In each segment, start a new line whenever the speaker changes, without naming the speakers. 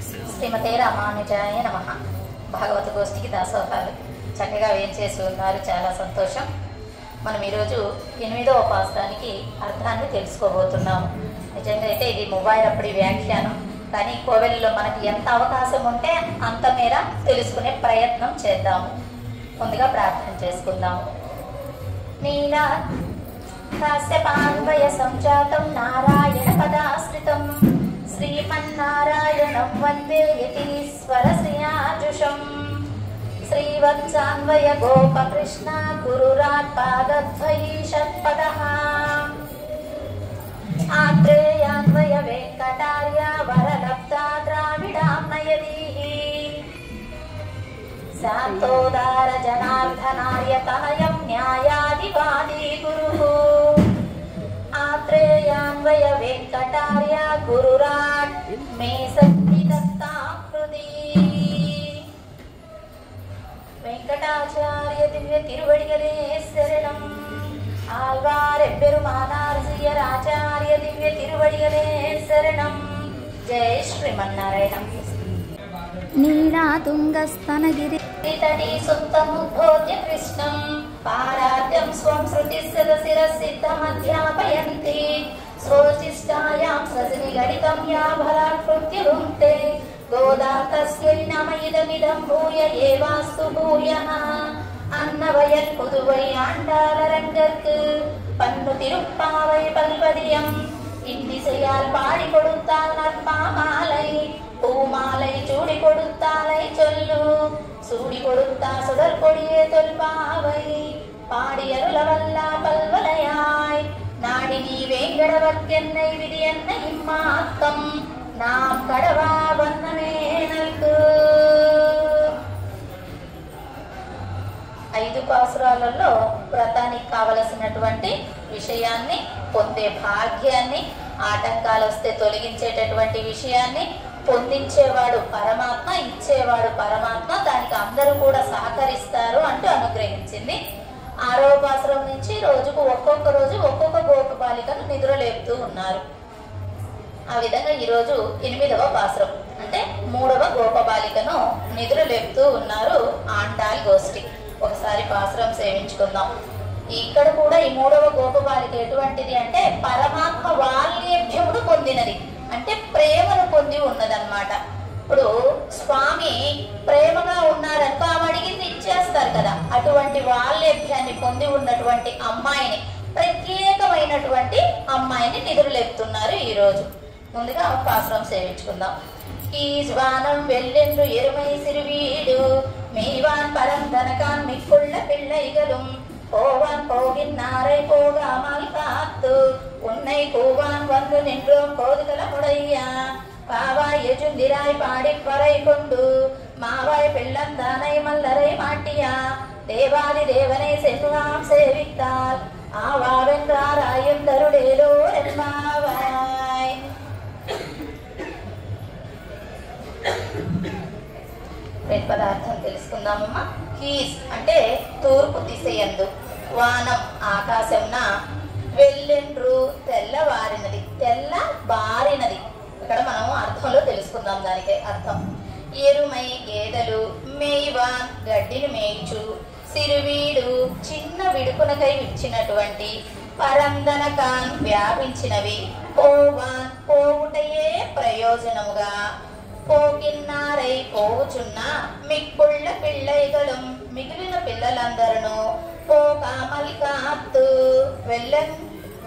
శ్రీమతే రామానుజాయ నమః. భాగవత గోష్ఠికి దాసోహాలు చక్కగా వేయించేసి ఉన్నారు, చాలా సంతోషం. మనం ఈరోజు 8వ పాసురానికి అర్థాన్ని తెలుసుకోబోతున్నాము. నిజంగా అయితే ఇది మువ్వాయిరప్పటి వ్యాఖ్యానం, కానీ కోవెలలో మనకి ఎంత అవకాశం ఉంటే అంత మేర తెలుసుకునే ప్రయత్నం చేద్దాము. ముందుగా ప్రార్థన చేసుకుందాము. నీలా కాశ్యపాన్వయ సంజాతం నారాయణ పదాశ్రితం శ్రీమన్నారాయణం వందే యతీశ్వర శ్రియాజుషం శ్రీవత్సాన్వయ గోపకృష్ణ గురురాట్ పాదద్వయీషత్పదః ఆత్రేయాన్వయ వెంకటార్య వరలబ్ధా ద్రావిడామ్నయదీః శాంతోదార జనార్దనార్య తనయం న్యాయాదివాదీ గురుః ఆత్రేయాన్వయ వెంకటార్య గురురాట్ మే శక్తి దత్తాకృతి వెంకటాచార్య దివ్య తిరువడిగలే శరణం ఆళ్వారెబ్బెరుమానార్ శ్రీయరాచార్య దివ్య తిరువడిగలే శరణం. జై శ్రీమన్నారాయణ.
నీలాతుంగస్తనగిరి
తటి సుత్తముద్బోధ్య కృష్ణం పారాద్యం స్వం శృతిశిరసిద్ధమధ్యాపయంతి స్వోచిష్టాయాం ససిని గణితం యాభరాకృత్య భుంక్తే గోదా తస్యై నమ ఇదమిదం భూయ ఏవాస్తు భూయః అన్నవయల్ పుదువై ఆండాలరంగற்கு పన్ను తిరుప్పావై పల్పదియం இன்னிசையால் பாடி கொடுத்தால் நற்பாமாலை பூமாலை சூடி கொடுத்தாலை சொல்லு சூடி கொடுத்தா சுடர் கொடியே தொல்பாவை பாடி அருளவல்லா பல்வலையாய் நாடி நீ வேங்கடவர்க்கென்னை விதி என்ன இம்மாக்கம் நாம் கடவா வண்ணமே நல்கு. 5 పాసురాలలో వ్రతానికి కావలసినటువంటి విషయాన్ని, పొందే భాగ్యాన్ని, ఆటంకాలు వస్తే తొలగించేటటువంటి విషయాన్ని, పొందించేవాడు పరమాత్మ, ఇచ్చేవాడు పరమాత్మ, దానికి అందరూ కూడా సహకరిస్తారు అంటూ అనుగ్రహించింది. 6వ పాసురం నుంచి రోజుకు ఒక్కొక్క రోజు ఒక్కొక్క గోపబాలికను నిద్రలేపుతూ ఉన్నారు. ఆ విధంగా ఈరోజు 8వ పాసురం అంటే 3వ గోపబాలికను నిద్రలేపుతూ ఉన్నారు ఆండాల్ గోష్ఠి. ఒకసారి పాసురం సేవించుకుందాం. ఇక్కడ కూడా ఈ 3వ గోపబాలిక ఎటువంటిది అంటే పరమాత్మ వాల్యభ్యమును పొందినది, అంటే ప్రేమను పొంది ఉన్నదన్నమాట. ఇప్పుడు స్వామి ప్రేమగా ఉన్నారనుకో ఆమె అడిగింది ఇచ్చేస్తారు కదా, అటువంటి వాల్యభ్యాన్ని పొంది ఉన్నటువంటి అమ్మాయిని, ప్రత్యేకమైనటువంటి అమ్మాయిని నిద్రలేపుతున్నారు ఈరోజు. ముందుగా పాసురం సేవించుకుందాం. ఈజ్వానం వెళ్ళెండ్రు ఎరుమై సిరువీడు மெய்வான் பரந்தனகான் மிக்குள்ள பிள்ளைகளும் போவான் போகின்னாரை போகாமல் காத்து உன்னை கூவான் வந்து நின்றோம் கோதுகல முடையா பாவாய் எஜுந்திராய் பாடி பறை கொண்டு மாவாய் பிள்ளந்தானை மல்லரை மாட்டியா தேவாதி தேவனை சென்று நாம் சேவித்தால் ஆவாவென்றாராயும் தருடேலோ என்மாவாய். పదార్థం తెలుసుకుందామమ్మా. హీస్ అంటే తూర్పు దిశయందు, వానం ఆకాశంన, వెళ్ళెండ్రు తెల్లవారినది, తెల్ల బారినది. ఇక్కడ మనం అర్థంలో తెలుసుకుందాం, దానికి అర్థం. ఎరుమై గేదెలు, మేయివాన్ గడ్డిని మేయిచు, సిరువీడు చిన్న విడుకునకై విడిచినటువంటి, పరందనకాన్ వ్యాపించినవి, పోవాన్ పోవుటయే ప్రయోజనముగా, పోగిన్నారై పోవుచున్న మిక్కుళ్ళ పిల్లైగళం మిగిలిన పిల్లలందరూ పోకామల్ కాత్తు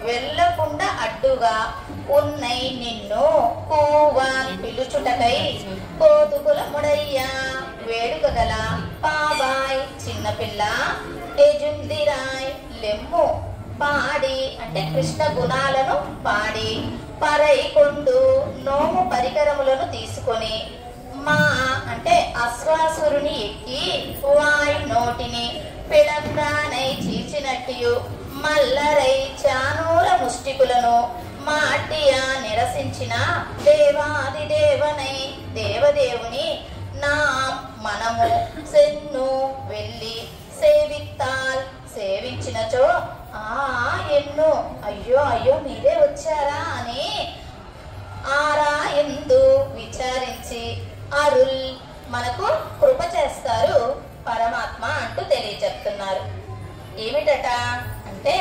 వెళ్ళకుండా అడ్డుగా ఉన్నై నిన్ను కూవాన్ పిలుచుటకై కోతుకుల ముడయ్యా వేడుక గల పాబాయ్ చిన్నపిల్ల ఎజుందిరాయ్ లెమ్ము పాడి అంటే కృష్ణ గుణాలను పాడి పరైకొండు నోము పరికరములను తీసుకొని మా అంటే అశ్వాసురుని ఎక్కి వాయ్ నోటిని పిడందానై చీల్చినట్టు మల్లరై చానూర ముష్టికులను మాటియా నిరసించిన దేవాది దేవనై దేవదేవుని నా మనము సెన్ను వెళ్ళి సేవిత్తాల్ సేవించినచో ఎన్నో అయ్యో అయ్యో మీరే వచ్చారా అని ఆరా ఎందు విచారించి మనకు కృప చేస్తారు పరమాత్మ అంటూ తెలియచెప్తున్నారు. ఏమిటట అంటే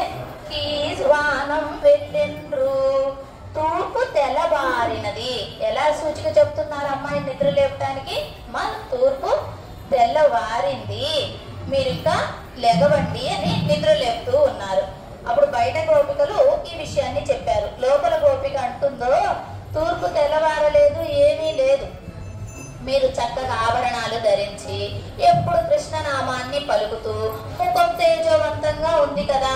కీజ్వానం వెళ్ళిండ్రు తూర్పు తెల్లవారినది. ఎలా సూచిక చెప్తున్నారు అమ్మాయి నిద్ర లేపటానికి? మన తూర్పు తెల్లవారింది, మీరు ఇంకా లెగవండి అని నిద్ర లేపుతూ ఉన్నారు. అప్పుడు బయట గోపికలు ఈ విషయాన్ని చెప్పారు. లోపల గోపిక అంటుందో తూర్పు తెల్లవారలేదు, ఏమీ లేదు, మీరు చక్కగా ఆభరణాలు ధరించి ఎప్పుడు కృష్ణనామాన్ని పలుకుతూ ముఖం తేజవంతంగా ఉంది కదా,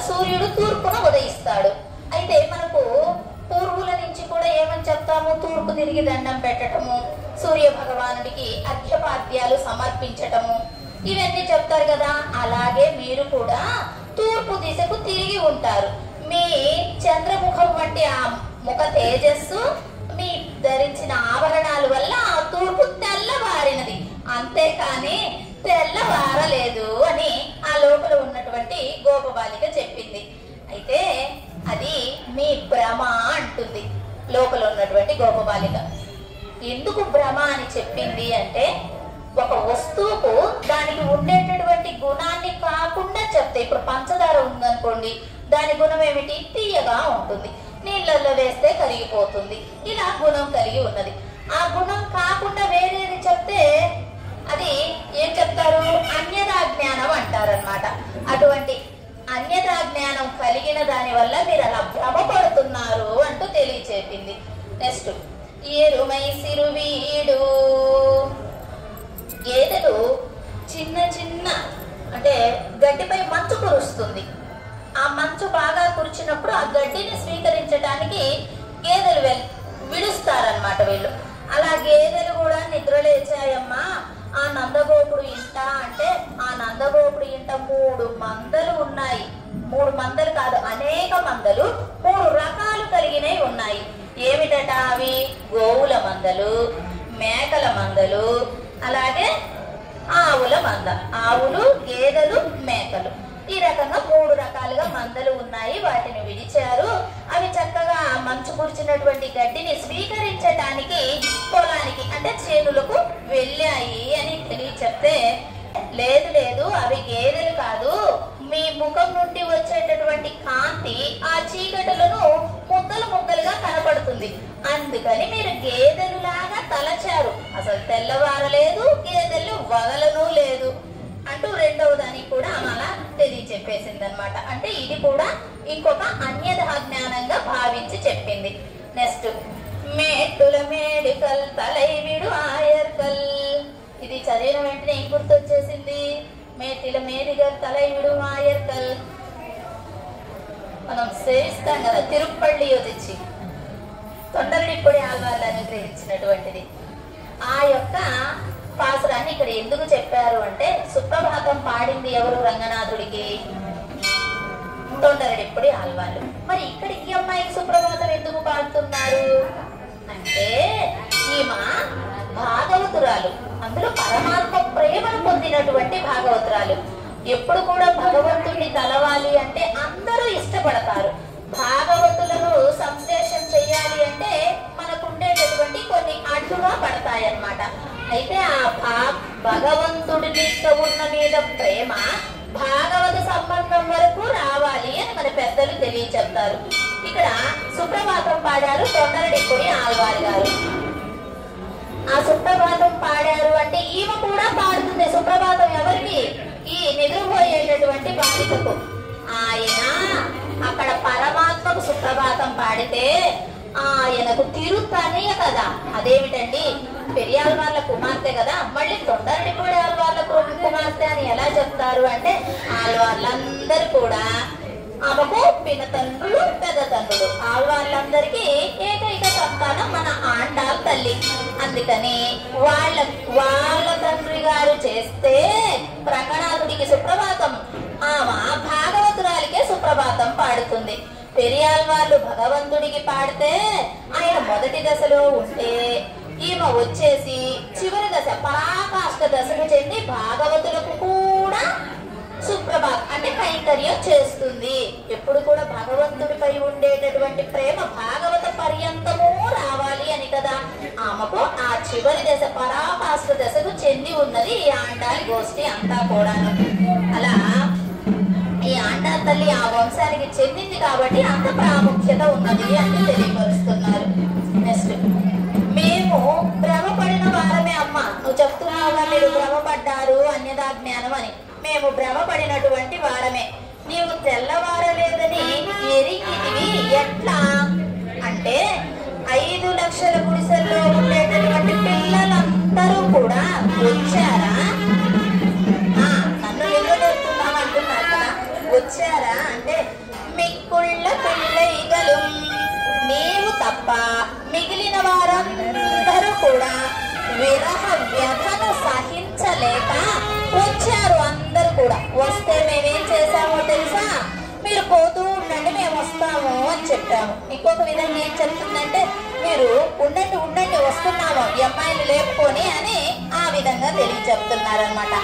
సూర్యుడు తూర్పున ఉదయిస్తాడు. అయితే మనకు పూర్వుల నుంచి కూడా ఏమని చెప్తాము? తూర్పు తిరిగి దండం పెట్టటము, సూర్య భగవానుడికి అర్ఘ్యపాద్యాలు సమర్పించటము, ఇవన్నీ చెప్తారు కదా. అలాగే మీరు కూడా తూర్పు దిశకు తిరిగి ఉంటారు. మీ చంద్రముఖం వంటి ఆ ముఖ తేజస్సు, మీ ధరించిన ఆభరణాల వల్ల ఆ తూర్పు తెల్లవారినది, అంతేకాని తెల్లవారలేదు అని ఆ లోపల ఉన్నటువంటి గోపబాలిక చెప్పింది. అయితే అది మీ భ్రమ అంటుంది లోపల ఉన్నటువంటి గోపబాలిక. ఎందుకు భ్రమ అని చెప్పింది అంటే, ఒక వస్తువుకు దానికి ఉండేటటువంటి గుణాన్ని కాకుండా చెప్తే, ఇప్పుడు పంచదార ఉందనుకోండి, దాని గుణం ఏమిటి? తీయగా ఉంటుంది, నీళ్ళల్లో వేస్తే కరిగిపోతుంది, ఇలా గుణం కలిగి ఉన్నది. ఆ గుణం కాకుండా వేరేది చెప్తే అది ఏం చెప్తారు? అన్యదా జ్ఞానం అంటారనమాట. అటువంటి అన్యదా జ్ఞానం కలిగిన దాని వల్ల మీరు అలా భ్రమపడుతున్నారు అంటూ తెలియచేపింది. నెక్స్ట్, ఏరుమై సిరువీడు. గేదెలు చిన్న చిన్న అంటే గడ్డిపై మంచు కురుస్తుంది. ఆ మంచు బాగా కురిచినప్పుడు ఆ గడ్డిని స్వీకరించడానికి గేదెలు విడుస్తారనమాట వీళ్ళు. అలా గేదెలు కూడా నిద్రలేచాయమ్మా ఆ నందగోపుడు ఇంట అంటే, ఆ నందగోపుడు ఇంట 3 మందలు ఉన్నాయి. 3 మందలు కాదు, అనేక మందలు, 3 రకాలు కలిగినవి ఉన్నాయి. ఏమిటట అవి? గోవుల మందలు, మేకల మందలు, అలాగే ఆవుల మంద. ఆవులు, గేదెలు, మేకలు, ఈ రకంగా 3 రకాలుగా మందలు ఉన్నాయి. వాటిని విడిచారు. అవి చక్కగా మంచు కురిచినటువంటి గడ్డిని స్వీకరించటానికి పొలానికి అంటే చేనులకు వెళ్ళాయి అని తెలియచెప్తే, లేదు లేదు, అవి గేదెలు కాదు, మీ ముఖం నుండి వచ్చేటటువంటి కాంతి ఆ చీకటులను ముద్దలు ముద్దలుగా కనపడుతుంది, అందుకని మీరు గేదెలు లాగా తలచారు, అసలు తెల్లవారలేదు, గేదెలు వగలను లేదు అంటూ రెండవ దానికి కూడా అలా తెలియచెప్పేసింది అనమాట. అంటే ఇది కూడా ఇంకొక అన్యథా జ్ఞానంగా భావించి చెప్పింది. నెక్స్ట్, మేట్టుల మేడికల్ తలైవిడు ఆయర్కల్. ఇది చదివిన వెంటనే ఏం గుర్తొచ్చేసింది? మేటిల మేడికల్ తలైవిడు ఆయర్కల్. మనం సేవిస్తాం కదా తిరుప్పళ్ళి యోధించి, తొండరడిప్పొడి ఆల్వాళ్ళు అనుగ్రహించినటువంటిది. ఆ యొక్క పాసురాన్ని ఇక్కడ ఎందుకు చెప్పారు అంటే, సుప్రభాతం పాడింది ఎవరు రంగనాథుడికి? తొండరడిప్పొడి ఆల్వాళ్ళు. మరి ఇక్కడ ఈ అమ్మాయికి సుప్రభాతం ఎందుకు పాడుతున్నారు అంటే, ఈమె భాగవతురాలు, అందులో పరమాత్మ ప్రేమను పొందినటువంటి భాగవతురాలు. ఎప్పుడు కూడా భగవంతుడిని తలవాలి అంటే అందరూ ఇష్టపడతారు. భాగవతులను సంశ్లేషం చేయాలి అంటే మనకు ఉండేటటువంటి కొన్ని అడ్డుగా పడతాయన్నమాట. అయితే ఆ భగవంతుడిని ఉన్న మీద ప్రేమ భాగవత సంబంధం వరకు రావాలి అని మన పెద్దలు తెలియచెప్తారు. ఇక్కడ సుప్రభాతం పాడారు తొండరడిప్పొడి ఆళ్వారు గారు. ఆ సుప్రభాతం పాడారు అంటే ఈమె కూడా పాడుతుంది. సుప్రభాతం ఎవరికి? ఈ నిద్రపోయేటటువంటి బాలికకు. ఆయన అక్కడ పరమాత్మకు సుప్రభాతం పాడితే ఆయనకు తిరుతనయ కదా. అదేమిటండి, పెరియాల వాళ్ళ కుమార్తె కదా, మళ్ళీ తొండరడిప్పొడి ఆళ్వార్ల కుమార్తె అని ఎలా చెప్తారు అంటే, ఆళ్వార్లందరూ కూడా ఆమెకు పినతండ్రులు, పెద్ద తండ్రులు, ఆళ్వార్లందరికీ ఏకైక సంతానం మన ఆండాల్ తల్లి. అందుకని వాళ్ళ తండ్రి గారు చేస్తే రంగనాథుడికి సుప్రభాతం, ఆమె భాగవతురాలికే సుప్రభాతం పాడుతుంది. పెరియాల్ వాళ్ళు భగవంతుడికి పాడితే ఆయన మొదటి దశలో ఉంటే ఈమె వచ్చేసి చివరి దశ పరాకాష్ఠ దశను చెంది భాగవతులకు కూడా సుప్రభాత్ అంటే కైంకర్యం చేస్తుంది. ఎప్పుడు కూడా భగవంతుడిపై ఉండేటటువంటి ప్రేమ భాగవత పర్యంతము రావాలి అని కదా ఆమెకు ఆ చివరి దశ పరాకాష్ఠ దశకు చెంది ఉన్నది ఈ ఆండాలి గోష్ఠి అంతా కూడాను. అలా ఈ ఆండాల్ తల్లి ఆ వంశానికి చెందింది కాబట్టి అంత ప్రాముఖ్యత ఉన్నది అని తెలియపరుస్తున్నారు. నెక్స్ట్, మేము భ్రమపడిన వారమే అమ్మ. నువ్వు చెప్తున్నావుగా మీరు భ్రమపడ్డారు అన్యదా జ్ఞానం అని. మేము భ్రమపడినటువంటి వారమే. నీవు తెల్లవారలేదని ఎరిగితివి ఎట్లా అంటే 5 లక్షల గుడిసెల్లో ఉండేటటువంటి పిల్లలందరూ కూడా వచ్చారా? నన్ను నిలబెడుతున్నామంటున్నారు కదా. వచ్చారా అంటే మిక్కుళ్ళ పిల్లైగలు నీవు తప్ప మిగిలిన వారందరూ కూడా విరహ వ్యధను సహించలేక వచ్చారు. అందరూ కూడా వస్తే మేమేం చేశామో తెలుసా? మీరు పోతూ ఉండండి, మేము వస్తాము అని చెప్పాము. ఇంకొక విధంగా ఏం చెప్తుందంటే మీరు ఉండండి ఉండండి వస్తున్నాము ఈ అమ్మాయిని లేపుకొని అని ఆ విధంగా తెలియచెప్తున్నారనమాట.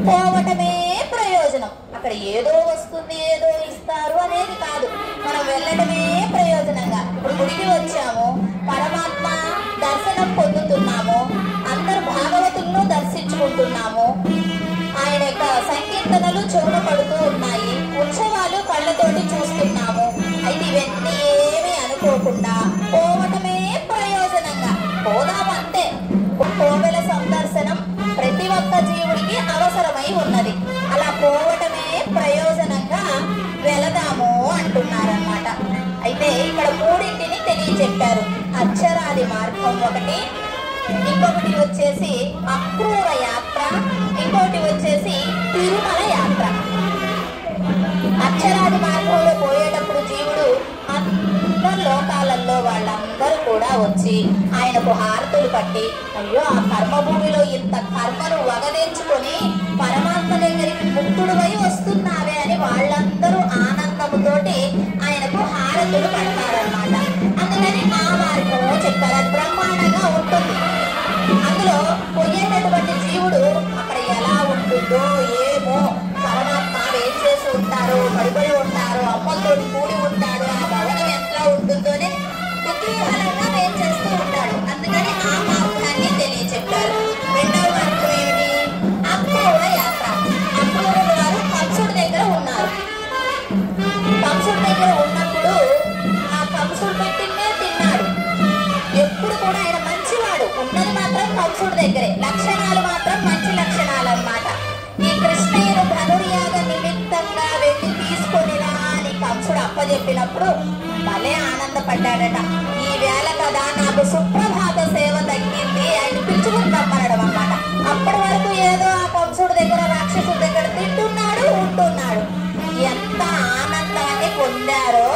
పోవటమే ప్రయోజనం. అక్కడ ఏదో వస్తుంది ఏదో ఇస్తారు అనేది కాదు, మనం వెళ్ళటమే ప్రయోజనంగా. ఇప్పుడు గుడికి వచ్చాము, పరమాత్మ దర్శనం పొందుతున్నాము, అందరు భాగవతులను దర్శించుకుంటున్నాము, ఆయన యొక్క సంకీర్తనలు చెవున పడుతూ ఉన్నాయి, ఉత్సవాలు కళ్ళతోటి చూస్తున్నాము. అయితే ఇవన్నీ ఏమీ అనుకోకుండా పోవటమే ప్రయోజనంగా పోదాము అంతే. కోవెల సందర్శనం ప్రతి ఒక్క జీవుడికి అవసరమై ఉన్నది. అలా పోవటమే ప్రయోజనంగా వెళదాము అంటున్నారన్నమాట. అయితే ఇక్కడ మూడింటిని తెలియచెప్పారు. అక్షరాది మార్గం ఒకటి, ఇంకొకటి వచ్చేసి అక్రూర యాత్ర, ఇంకొకటి వచ్చేసి తిరుమల యాత్ర. అక్షరాది మార్గంలో పోయేటప్పుడు జీవుడు అందరు లోకాలలో వాళ్ళందరూ కూడా వచ్చి ఆయనకు హారతులు పట్టి, అయ్యో ఆ కర్మభూమిలో ఇంత కర్మను వగదెంచుకొని పరమాత్మ దగ్గరికి ముక్తుడువై వస్తున్నావే అని వాళ్ళందరూ ఆనందముతోటి ఆయనకు హారతులు పడతారన్నమాట. అందుకని ఆ మార్గము చెప్పారు. అది బ్రహ్మాండంగా ఉంటుంది. అందులో పోయేటటువంటి జీవుడు అక్కడ ఎలా ఉంటుందో ఏమో, పరమాత్మ ఏం చేసి ఉంటారు, పడిపడి ఉంటారు, అమ్మలతోటి కూడి ఉంటాడు, ఆ భవనం ఎట్లా ఉంటుందోనే కుతూహలంగా ఏం చేస్తూ ఉంటాడు. అందుకని ఆ మార్గాన్ని తెలియచెప్పారు. రెండవ మార్గం ఏమిటి? అక్రూర యాత్ర. అక్రూరుడు గారు కంసుడి దగ్గర ఉన్నారు. కంసుడి దగ్గర ఉన్నప్పుడు ఆ కంసుడు పెట్టిందే తిన్నాడు. ఎప్పుడు కూడా ఆయన మంచివాడు, ఉన్నది మాత్రం కంసుడి దగ్గరే, లక్షణాలు మాత్రం మంచి లక్షణాలు అన్నమాట. ఈ కృష్ణయ్యను ధనుర్యాగ నిమిత్తంగా వెళ్ళి తీసుకొనిరా అని కంసుడు అప్పచెప్పినప్పుడు భలే ఆనందపడ్డాడట. ఈ వేళ కదా నాకు సుప్రభాత సేవ తగ్గింది, ఆయన పిలుచుకుంటామనడం అన్నమాట. అప్పటి వరకు ఏదో ఆ కంసుడి దగ్గర రాక్షసుడి దగ్గర తింటున్నాడు ఉంటున్నాడు. ఎంత ఆనందాన్ని పొందారో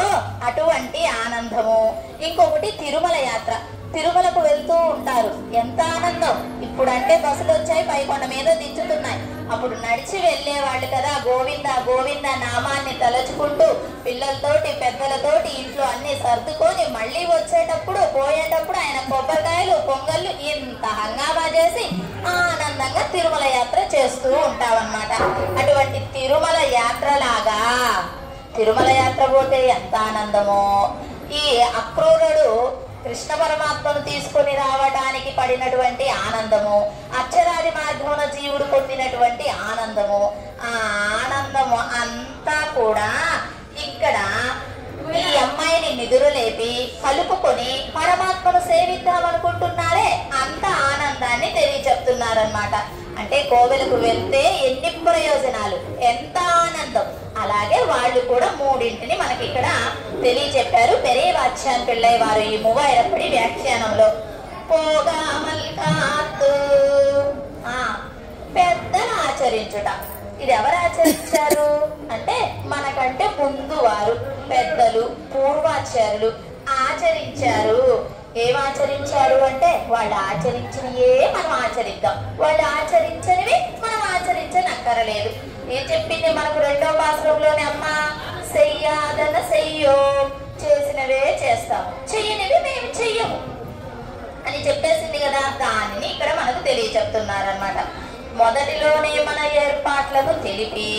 అటువంటి ఆనందము. ఇంకొకటి తిరుమల యాత్ర. తిరుమలకు వెళ్తూ ఉంటారు, ఎంత ఆనందం. ఇప్పుడు అంటే బస్సులు వచ్చాయి, పైకొండ మీద దించుతున్నాయి. అప్పుడు నడిచి వెళ్ళేవాళ్ళు కదా, గోవింద గోవింద నామాన్ని తలుచుకుంటూ పిల్లలతోటి పెద్దలతోటి ఇంట్లో అన్ని సర్దుకొని మళ్ళీ వచ్చేటప్పుడు పోయేటప్పుడు ఆయన కొబ్బరికాయలు పొంగళ్ళు ఇంత హంగామా చేసి ఆనందంగా తిరుమల యాత్ర చేస్తూ ఉంటామన్నమాట. అటువంటి తిరుమల యాత్రలాగా తిరుమల యాత్ర పోతే ఎంత ఆనందమో. ఈ అక్రూరుడు కృష్ణ పరమాత్మను తీసుకొని రావడానికి పడినటువంటి ఆనందము, అక్షరాది మార్గమున జీవుడు పొందినటువంటి ఆనందము, ఆ ఆనందము అంతా కూడా ఇక్కడ ఈ అమ్మాయిని నిదురులేపి కలుపుకొని పరమాత్మను సేవిద్దాం అనుకుంటున్నారే, అంత ఆనందాన్ని తెలియచెప్తున్నారన్నమాట. అంటే కోవెలకు వెళ్తే ఎన్ని ప్రయోజనాలు, ఎంత ఆనందం. అలాగే వాళ్ళు కూడా మూడింటిని మనకి ఇక్కడ తెలియచెప్పారు పెరియవాచ్యాన్ పిళ్ళై వారు ఈ మూవాయిరప్పటి వ్యాఖ్యానంలో. పోగామల్కాత్తు పెద్దలు ఆచరించుట. ఇది ఎవరు ఆచరించారు అంటే మనకంటే ముందు వారు పెద్దలు పూర్వాచార్యులు ఆచరించారు. ఏం ఆచరించారు అంటే వాళ్ళు ఆచరించినయే మనం ఆచరిద్దాం, వాళ్ళు ఆచరించనివి మనం ఆచరించనక్కరలేదు. ఏం చెప్పింది మనకు రెండో పాశ్రంలోనే అమ్మ? చెయ్యాదన చెయ్యో, చేసినవే చేస్తాము, చెయ్యనివి మేము చెయ్యము అని చెప్పేసింది కదా. కదా, దానిని ఇక్కడ మనకు తెలియచెప్తున్నారన్నమాట. మొదటిలోనే మన ఏర్పాట్లను తెలిపి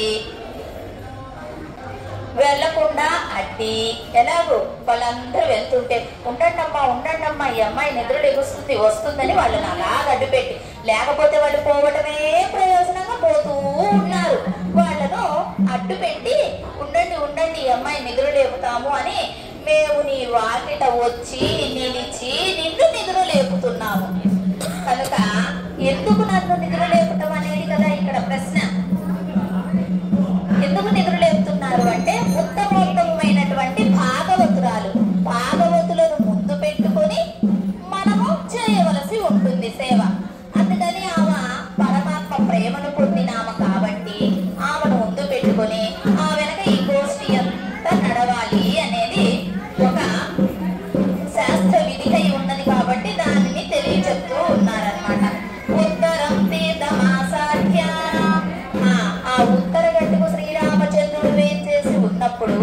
వెళ్లకుండా అడ్డి, ఎలాగో వాళ్ళందరూ వెళ్తుంటే ఉండండమ్మా ఈ అమ్మాయి నిద్ర లెగుస్తుంది వస్తుందని వాళ్ళని అలా అడ్డు పెట్టి, లేకపోతే వాళ్ళు పోవటమే ప్రయోజనంగా పోతూ ఉన్నారు. వాళ్ళను అడ్డు పెట్టి ఉండండి ఈ అమ్మాయి నిద్ర లేపుతాము అని మేము నీ వాకిట వచ్చి నిలిచి నిన్ను నిద్ర లేపుతున్నాము కనుక ఎందుకు నన్ను నిద్ర లేపటం అనేది కదా ఇక్కడ ప్రశ్న. ఎందుకు నిద్ర లేపుతున్నారు అంటే ఉత్తమోత్తమైనటువంటి భాగవతులను ముందు పెట్టుకొని మనము చేయవలసి ఉంటుంది సేవ. అందుకని ఆమె పరమాత్మ ప్రేమను పొందినామ కాబట్టి ఆమెను ముందు పెట్టుకొని ఆ వెనక ఈ గోష్ఠి అంతా నడవాలి అనేది ఒక శాస్త్ర విధికై ఉన్నది కాబట్టి దానిని తెలియచెప్తూ ఉన్నారన్నమాట. ఉత్తరం తీర్థమాసాధ్య, ఆ ఉత్తర గట్టుకు శ్రీరామచంద్రుడు వేంచేసి ఉన్నప్పుడు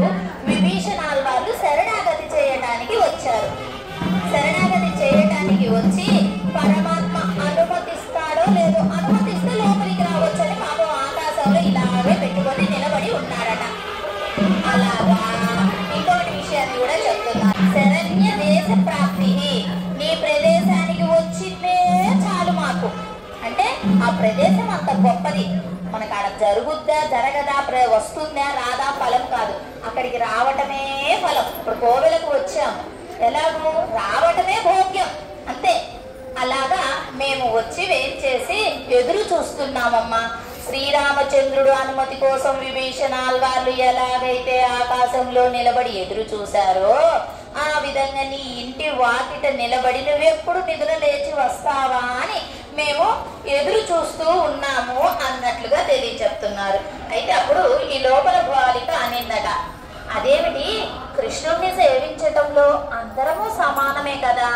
విభీషణాలు వాళ్ళు శరణాగతి చేయడానికి వచ్చారు. శరణాగతి చేయడానికి వచ్చి పరమాత్మ అనుమతిస్తాడో లేదో, అనుమతిస్తే లోపలికి రావచ్చని పాపం ఆకాశంలో ఇలాగే పెట్టుకొని నిలబడి ఉన్నాడట. అలాగా ఇంకోటి విషయాన్ని కూడా చెప్తున్నారు. శరణ్య దేశ ప్రాప్తి, నీ ప్రదేశానికి వచ్చిందే చాలు మాకు. అంటే ఆ ప్రదేశం అంత గొప్పది, మనకు ఆడ జరుగుద్దా జరగదా వస్తుందా రాదా ఫలం కాదు, అక్కడికి రావటమే ఫలం. ఇప్పుడు కోవెలకు వచ్చాము, ఎలాగూ రావటమే భోగ్యం అంతే. అలాగా మేము వచ్చి వేంచేసి ఎదురు చూస్తున్నామమ్మా. శ్రీరామచంద్రుడు అనుమతి కోసం విభీషణాల్ వాళ్ళు ఎలాగైతే ఆకాశంలో నిలబడి ఎదురు చూశారో ఆ విధంగా నీ ఇంటి వాకిట నిలబడి నువ్వెప్పుడు నిద్ర లేచి వస్తావా అని మేము ఎదురు చూస్తూ ఉన్నాము అన్నట్లుగా తెలియచెప్తున్నారు. అయితే అప్పుడు ఈ లోపల బాలిక అనిందట, అదేమిటి కృష్ణుడిని సేవించటంలో అందరము సమానమే కదా,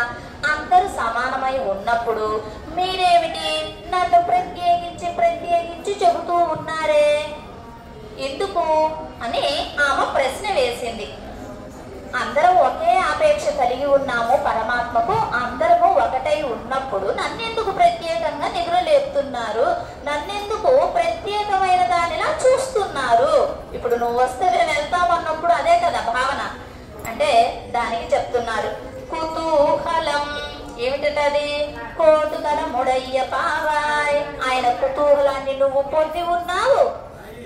అందరూ సమానమై ఉన్నప్పుడు మీరేమిటి నన్ను ప్రత్యేకించి చెబుతూ ఉన్నారే ఎందుకు అని ఆమె ప్రశ్న వేసింది. అందరం ఒకే ఆపేక్ష కలిగి ఉన్నాము పరమాత్మకు, అందరము ఒకటై ఉన్నప్పుడు నన్నెందుకు ప్రత్యేకంగా నిద్ర లేపుతున్నారు, నన్నెందుకు ప్రత్యేకమైన దానిలా చూస్తున్నారు? ఇప్పుడు నువ్వు వస్తే నేను వెళ్తామన్నప్పుడు అదే కదా భావన. అంటే దానికి చెప్తున్నారు కుతూహలం. ఏమిటది? కోటుకలముడయ్య పావాయ్, ఆయన కుతూహలాన్ని నువ్వు పొంది ఉన్నావు,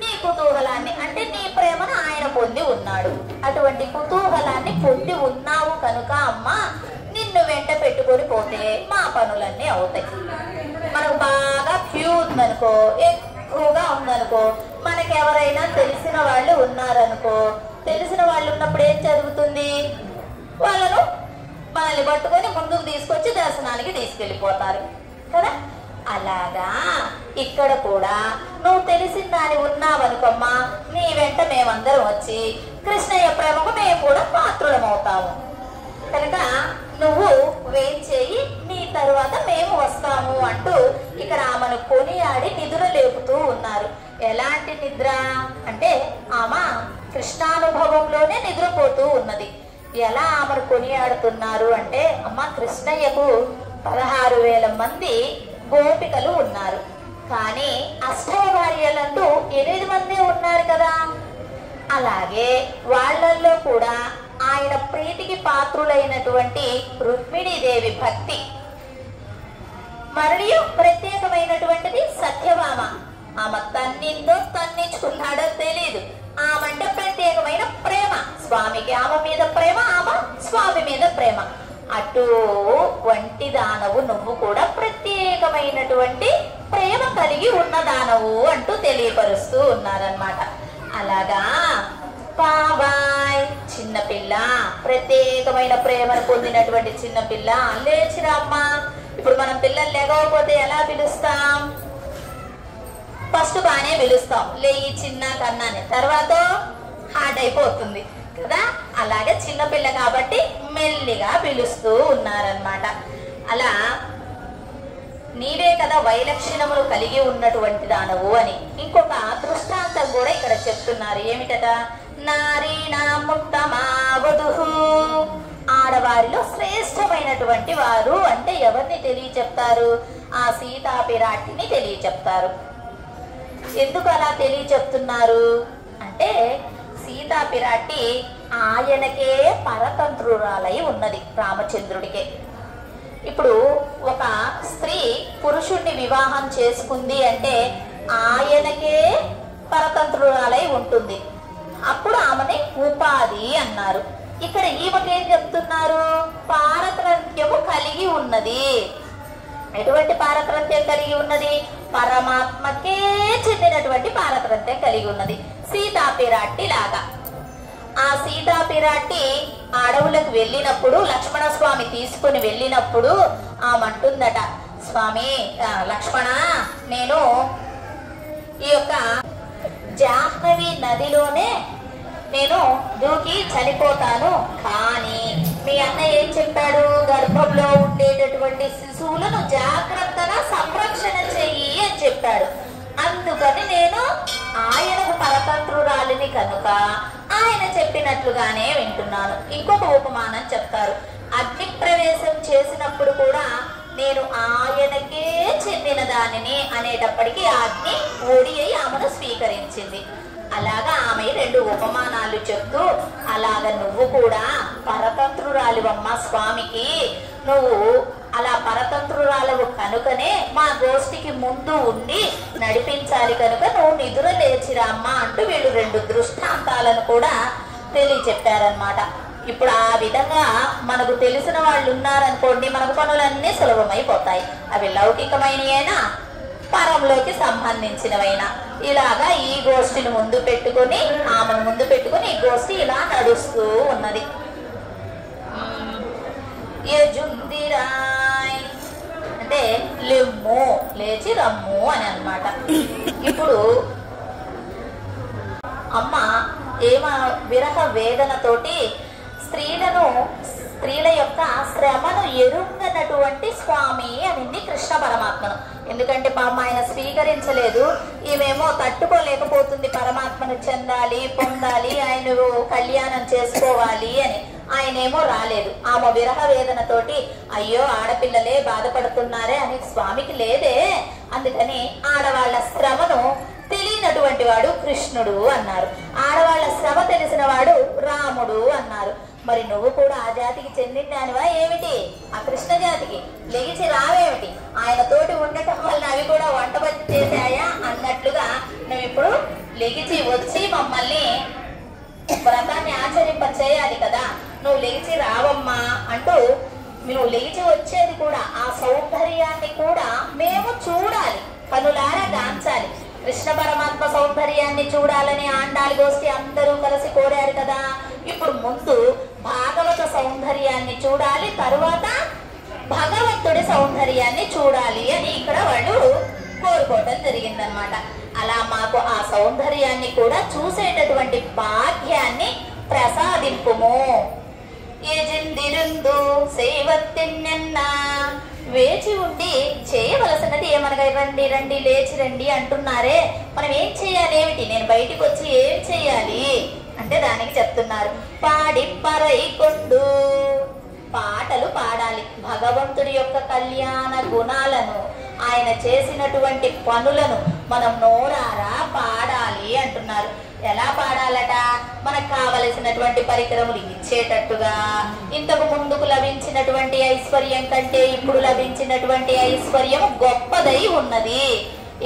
నీ కుతూహలాన్ని అంటే నీ ప్రేమను ఆయన పొంది ఉన్నాడు. అటువంటి కుతూహలాన్ని పొంది ఉన్నావు కనుక అమ్మ నిన్ను వెంట పెట్టుకొని పోతే మా పనులన్నీ అవుతాయి. మనకు బాగా క్యూ ఉందనుకో, ఎక్కువగా ఉందనుకో, మనకి ఎవరైనా తెలిసిన వాళ్ళు ఉన్నారనుకో, తెలిసిన వాళ్ళు ఉన్నప్పుడు ఏం జరుగుతుంది, వాళ్ళను మనల్ని పట్టుకొని ముందుకు తీసుకొచ్చి దర్శనానికి తీసుకెళ్ళిపోతారు కదా. అలాగా ఇక్కడ కూడా నువ్వు తెలిసిన దాని ఉన్నావనుకోమ్మా, నీ వెంట మేమందరం వచ్చి కృష్ణయ్య ప్రేమకు మేము కూడా పాత్రులమవుతాము కనుక నువ్వు వేంచేయి, నీ తరువాత మేము వస్తాము అంటూ ఇక్కడ ఆమెను కొనియాడి నిద్ర లేపుతూ ఉన్నారు. ఎలాంటి నిద్ర అంటే ఆమె కృష్ణానుభవంలోనే నిద్రపోతూ ఉన్నది. ఎలా ఆమెను కొనియాడుతున్నారు అంటే, అమ్మ కృష్ణయ్యకు 16,000 మంది గోపికలు ఉన్నారు, కానీ అష్టమ భార్యలంటూ 8 మందే ఉన్నారు కదా. అలాగే వాళ్ళల్లో కూడా ఆయన ప్రీతికి పాత్రులైనటువంటి రుక్మిణీదేవి భక్తి, మరియు ప్రత్యేకమైనటువంటిది సత్యభామ. ఆమె తన్నిందో తన్నించుకున్నాడో తెలీదు, ఆమంటే ప్రత్యేకమైన ప్రేమ, స్వామికి ఆమె మీద ప్రేమ, ఆమె స్వామి మీద ప్రేమ. అటువంటి దానవు నువ్వు కూడా ప్రత్యేకమైనటువంటి ప్రేమ కలిగి ఉన్న దానవు అంటూ తెలియపరుస్తూ ఉన్నారన్నమాట. అలాగా బాబాయ్ చిన్నపిల్ల, ప్రత్యేకమైన ప్రేమను పొందినటువంటి చిన్నపిల్ల లేచిరా అమ్మా. ఇప్పుడు మనం పిల్లలు లేకపోతే ఎలా పిలుస్తాం? ఫస్ట్ బాగానే పిలుస్తాం, లేయి చిన్న కన్నానే, తర్వాత హార్డ్ అయిపోతుంది కదా. అలాగే చిన్నపిల్ల కాబట్టి మెల్లిగా పిలుస్తూ ఉన్నారన్నమాట. అలా నీవే కదా వైలక్షణములు కలిగి ఉన్నటువంటి దానవు అని ఇంకొక దృష్టాంతం కూడా ఇక్కడ చెప్తున్నారు. ఏమిటట? నారీణాముత్తమా వధుః, ఆడవారిలో శ్రేష్టమైన తెలియచెప్పినటువంటి వారు అంటే ఎవరిని తెలియచెప్తారు? ఆ సీతా పిరాటిని తెలియచెప్తారు. ఎందుకు అలా తెలియచెప్తున్నారు అంటే సీతా పిరాటి ఆయనకే పరతంత్రురాలై ఉన్నది, రామచంద్రుడికే. ఇప్పుడు ఒక స్త్రీ పురుషుణ్ణి వివాహం చేసుకుంది అంటే ఆయనకే పరతంత్రురాలై ఉంటుంది. అప్పుడు ఆమెని ఉపాధి అన్నారు. ఇక్కడ ఈమెకేం చెప్తున్నారు? పారతంత్ర్యము కలిగి ఉన్నది. ఎటువంటి పారతంత్ర్యం కలిగి ఉన్నది? పరమాత్మకే చెందినటువంటి పారతంత్ర్యం కలిగి ఉన్నది. సీతా పిరాటి లాగా. ఆ సీతా పిరాటి అడవులకు వెళ్ళినప్పుడు లక్ష్మణ స్వామి తీసుకుని వెళ్ళినప్పుడు ఆమంటుందట, స్వామి లక్ష్మణ, నేను ఈ యొక్క జాహ్నవి నదిలోనే నేను దూకి చనిపోతాను, కానీ మీ అన్న ఏం చెప్పాడు? గర్భంలో ఉండేటటువంటి శిశువులను జాగ్రత్తగా సంరక్షణ చెయ్యి అని చెప్పాడు. అందుకని నేను ఆయనకు పరతంత్రురాలిని కనుక ఆయన చెప్పినట్లుగానే వింటున్నాను. ఇంకొక ఉపమానం చెప్తారు. అగ్ని ప్రవేశం చేసినప్పుడు కూడా నేను ఆయనకే చెందిన దానిని అనేటప్పటికీ ఆ అగ్ని ఓడి అయి ఆమెను స్వీకరించింది. అలాగా ఆమె రెండు ఉపమానాలు చెప్తూ, అలాగ నువ్వు కూడా పరతంత్రురాలివమ్మ స్వామికి, నువ్వు అలా పరతంత్రురాలవు కనుకనే మా గోష్ఠికి ముందు ఉండి నడిపించాలి కనుక నువ్వు నిద్ర లేచిరామ్మా అంటూ వీళ్ళు రెండు దృష్టాంతాలను కూడా తెలియచెప్పారనమాట. ఇప్పుడు ఆ విధంగా మనకు తెలిసిన వాళ్ళు ఉన్నారనుకోండి, మనకు పనులన్నీ సులభమైపోతాయి. అవి లౌకికమైనవైనా పరంలోకి సంబంధించినవైనా. ఇలాగా ఈ గోష్ఠిని ముందు పెట్టుకొని ఆమెను ముందు పెట్టుకొని ఈ గోష్ఠి ఇలా నడుస్తూ ఉన్నది. అంటే లెమ్ము, లేచి రమ్ము అని అన్నమాట. ఇప్పుడు అమ్మ విరహ వేదనతోటి స్త్రీల యొక్క శ్రమను ఎరుంగనటువంటి స్వామి అనింది కృష్ణ పరమాత్మను. ఎందుకంటే పాపం ఆయన స్వీకరించలేదు, ఈమెమో తట్టుకోలేకపోతుంది, పరమాత్మను చెందాలి, పొందాలి, ఆయన కళ్యాణం చేసుకోవాలి అని. ఆయనేమో రాలేదు. ఆమె విరహ వేదనతోటి అయ్యో ఆడపిల్లలే బాధపడుతున్నారే అని స్వామికి లేదే. అందుకని ఆడవాళ్ల శ్రమను తెలియనటువంటి వాడు కృష్ణుడు అన్నారు, ఆడవాళ్ల శ్రమ తెలిసిన వాడు రాముడు అన్నారు. మరి నువ్వు కూడా ఆ జాతికి చెందినవా ఏమిటి? ఆ కృష్ణ జాతికి లెగిచి రావేమిటి? ఆయన తోటి ఉండటం వల్ల అవి కూడా వంట చేశాయా అన్నట్లుగా నువ్వు ఇప్పుడు లెగిచి వచ్చి మమ్మల్ని వ్రతాన్ని ఆచరింప చేయాలి కదా, నువ్వు లెగిచి రావమ్మా అంటూ నువ్వు లెగిచి వచ్చేది కూడా ఆ సౌందర్యాన్ని కూడా మేము చూడాలి, కనులారా గాంచాలి. కృష్ణ పరమాత్మ సౌందర్యాన్ని చూడాలని ఆండాలి గోష్ఠి అందరూ కలిసి కోరారు కదా. ఇప్పుడు ముందు భాగవత సౌందర్యాన్ని చూడాలి, తరువాత భగవంతుడి సౌందర్యాన్ని చూడాలి అని ఇక్కడ వాళ్ళు కోరుకోవటం జరిగిందనమాట. అలా మాకు ఆ సౌందర్యాన్ని కూడా చూసేటటువంటి భాగ్యాన్ని ప్రసాదింపుము. వేచి ఉండి చేయవలసినది ఏమనగా రండి రండి లేచి రండి అంటున్నారే, మనం ఏం చెయ్యాలి ఏమిటి? నేను బయటికి వచ్చి ఏం చెయ్యాలి అంటే దానికి చెప్తున్నారు, పాడి పరైకొండు, పాటలు పాడాలి. భగవంతుడి యొక్క కళ్యాణ గుణాలను, ఆయన చేసినటువంటి పనులను మనం నోరారా పాడాలి అంటున్నారు. ఎలా పాడాలట? మనకు కావలసినటువంటి పరికరములు ఇచ్చేటట్టుగా, ఇంతకు ముందుకు లభించినటువంటి ఐశ్వర్యం కంటే ఇప్పుడు లభించినటువంటి ఐశ్వర్యం గొప్పదై ఉన్నది.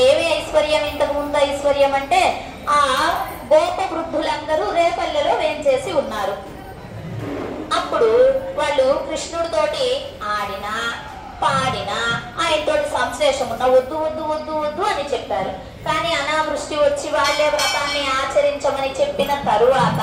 ఏమి ఐశ్వర్యం? ఇంతకు ముందు ఐశ్వర్యం అంటే ఆ గోప వృద్ధులందరూ రేపల్లెలో వేంచేసి ఉన్నారు. అప్పుడు వాళ్ళు కృష్ణుడితోటి ఆడినా పాడినా ఆయనతోటి సంశ్లేషం ఉన్న వద్దు వద్దు వద్దు వద్దు అని చెప్పారు. కానీ అనావృష్టి వచ్చి వాళ్ళే వ్రతాన్ని ఆచరించమని చెప్పిన తరువాత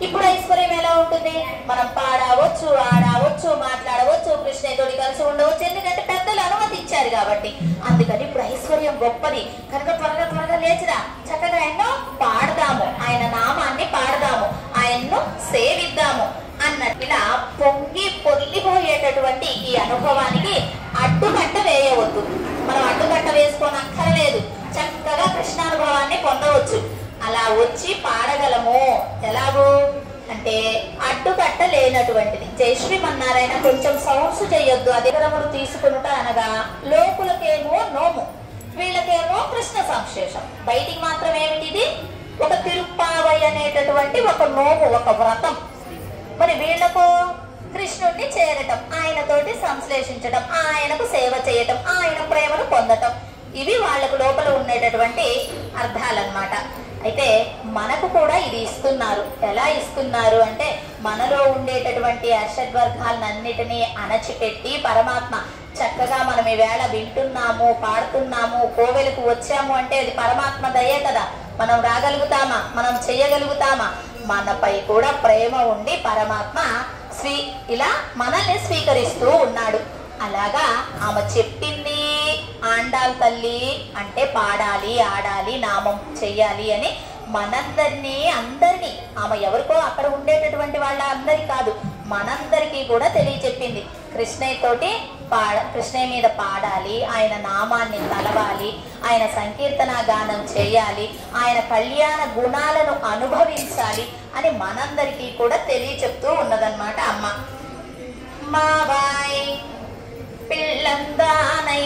ఇప్పుడు ఐశ్వర్యం ఎలా ఉంటుంది? మనం పాడవచ్చు, ఆడవచ్చు, మాట్లాడవచ్చు, కృష్ణుడితోటి కలిసి ఉండవచ్చు, ఎందుకంటే పెద్దలు అనుమతి ఇచ్చారు కాబట్టి. అందుకని ఇప్పుడు ఐశ్వర్యం గొప్పది కనుక త్వరగా త్వరగా లేచిరా, చక్కగా ఆయన్ను పాడదాము, ఆయన నామాన్ని పాడదాము, ఆయన్ను సేవిద్దాము అన్నట్టు ఇలా పొంగి పొర్లిపోయేటటువంటి ఈ అనుభవానికి అడ్డుకట్ట వేయవద్దు. మనం అడ్డుకట్ట వేసుకోనక్కర్లేదు, చక్కగా కృష్ణానుభవాన్ని పొందవచ్చు. అలా వచ్చి పాడగలము. ఎలాగూ అంటే అడ్డుకట్ట లేనటువంటిది. జై శ్రీమన్నారాయణ. కొంచెం సౌండ్స్ చేయొద్దు. అధికారములు తీసుకునుట అనగా లోకులకేమో నోము, వీళ్ళకేమో కృష్ణ సంశేషం. బయటికి మాత్రం ఏమిటిది? ఒక తిరుప్పావై అనేటటువంటి ఒక నోము, ఒక వ్రతం. మరి వీళ్లకు కృష్ణుడిని చేరటం, ఆయనతోటి సంశ్లేషించటం, ఆయనకు సేవ చేయటం, ఆయన ప్రేమను పొందటం, ఇవి వాళ్లకు లోపల ఉండేటటువంటి అర్థాలన్నమాట. అయితే మనకు కూడా ఇది ఇస్తున్నారు. ఎలా ఇస్తున్నారు అంటే మనలో ఉండేటటువంటి అషడ్వర్గాలన్నిటినీ అణచిపెట్టి పరమాత్మ చక్కగా మనం ఈవేళ వింటున్నాము, పాడుతున్నాము, కోవెలకు వచ్చాము అంటే అది పరమాత్మ దయే కదా. మనం రాగలుగుతామా? మనం చేయగలుగుతామా? మనపై కూడా ప్రేమ ఉండి పరమాత్మ ఇలా మనల్ని స్వీకరిస్తూ ఉన్నాడు. అలాగా ఆమె చెప్పింది ఆండాల్ తల్లి అంటే పాడాలి, ఆడాలి, నామం చెయ్యాలి అని మనందరినీ అందరినీ, ఆమె ఎవరికో అక్కడ ఉండేటటువంటి వాళ్ళ అందరి కాదు, మనందరికీ కూడా తెలియచెప్పింది. కృష్ణయ్య మీద పాడాలి, ఆయన నామాన్ని తలవాలి, ఆయన సంకీర్తన గానం చేయాలి, ఆయన కళ్యాణ గుణాలను అనుభవించాలి అని మనందరికీ కూడా తెలియచెప్తూ ఉన్నదన్నమాట అమ్మ. మావాయ్ పిల్లందానై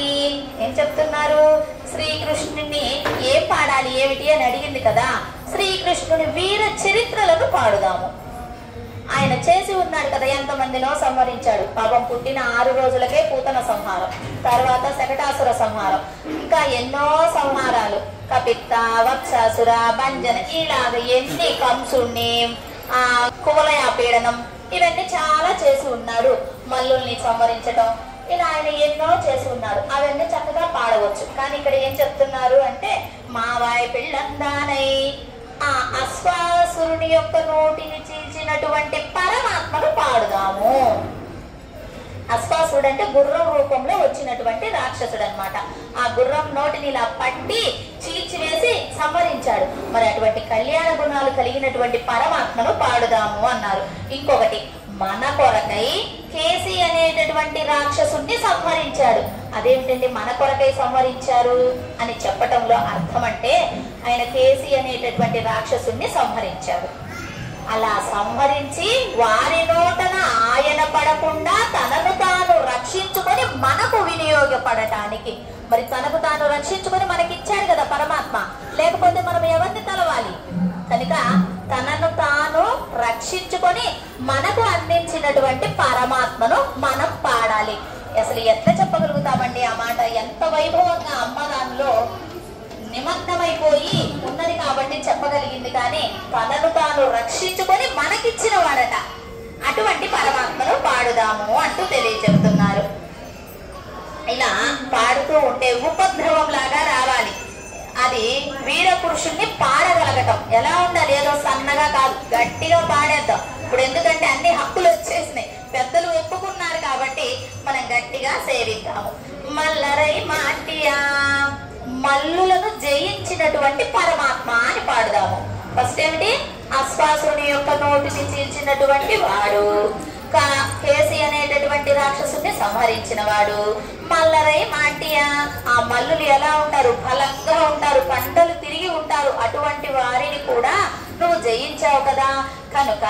ఏం చెప్తున్నారు? శ్రీకృష్ణుని ఏం పాడాలి ఏమిటి అని అడిగింది కదా. శ్రీకృష్ణుని వీర చరిత్రలను పాడుదాము. ఆయన చేసి ఉన్నాడు కదా, ఎంతమందినో సంహరించాడు. పాపం పుట్టిన 6 రోజులకే పూతన సంహారం, తర్వాత శకటాసుర సంహారం, ఇంకా ఎన్నో సంహారాలు, కపిత్త, వత్సాసుర, భంజన, ఇలాగ ఎన్ని, కంసుణ్ణి, కువలయ పీడనం, ఇవన్నీ చాలా చేసి ఉన్నాడు. మల్లుల్ని సంహరించడం, ఇలా ఆయన ఎన్నో చేసి ఉన్నాడు. అవన్నీ చక్కగా పాడవచ్చు. కానీ ఇక్కడ ఏం చెప్తున్నారు అంటే మావాయ పిల్లందానై ఆ అశ్వాసురుని యొక్క నోటిని చీల్చినటువంటి పరమాత్మను పాడుదాము. అశ్వాసుడు అంటే గుర్రం రూపంలో వచ్చినటువంటి రాక్షసుడు అన్నమాట. ఆ గుర్రం నోటిని ఇలా పట్టి చీల్చివేసి సంహరించాడు. మరి అటువంటి కళ్యాణ గుణాలు కలిగినటువంటి పరమాత్మను పాడుదాము అన్నారు. ఇంకొకటి, మన కొరకై కేసి అనేటటువంటి రాక్షసుని సంహరించాడు. అదేమిటండి మన కొరకై సంహరించారు అని చెప్పటంలో అర్థం అంటే ఆయన కేసి అనేటటువంటి రాక్షసుని సంహరించాడు. అలా సంహరించి వారి నోటన ఆయన పడకుండా తనను తాను రక్షించుకొని మనకు వినియోగపడటానికి, మరి తనకు తాను రక్షించుకొని మనకిచ్చాడు కదా పరమాత్మ, లేకపోతే మనం ఎవరిని తలవాలి? కనుక తనను తాను రక్షించుకొని మనకు అందించినటువంటి పరమాత్మను మనం పాడాలి. అసలు ఎట్లా చెప్పగలుగుతామండి ఆ మాట? ఎంత వైభవంగా అమ్మ దానిలో నిమగ్నమైపోయి ఉన్నది కాబట్టి చెప్పగలిగింది. కానీ తనను తాను రక్షించుకొని మనకిచ్చిన వాడట, అటువంటి పరమాత్మను పాడుదాము అంటూ తెలియజెప్తున్నారు. ఇలా పాడుతూ ఉంటే ఉపద్రవం లాగా రావాలి. అది వీర పురుషుణ్ణి పాడగలగటం ఎలా ఉండాలి? ఏదో సన్నగా కాదు, గట్టిగా పాడేద్దాం. ఇప్పుడు ఎందుకంటే అన్ని హక్కులు వచ్చేసినాయి, పెద్దలు ఒప్పుకున్నారు కాబట్టి మనం గట్టిగా సేవిద్దాము. మల్లరై మాటియా, మల్లులను జయించినటువంటి పరమాత్మ అని పాడుదాము. ఫస్ట్ ఏమిటి? అశ్వాసుని యొక్క నోటిని చీల్చినటువంటి వాడు, కేసి అనేటటువంటి రాక్షసుని సంహరించిన వాడు. మల్లరై మాటియా, ఆ మల్లులు ఎలా ఉంటారు? బలంగా ఉంటారు, కండలు తిరిగి ఉంటారు. అటువంటి వారిని కూడా నువ్వు జయించావు కదా, కనుక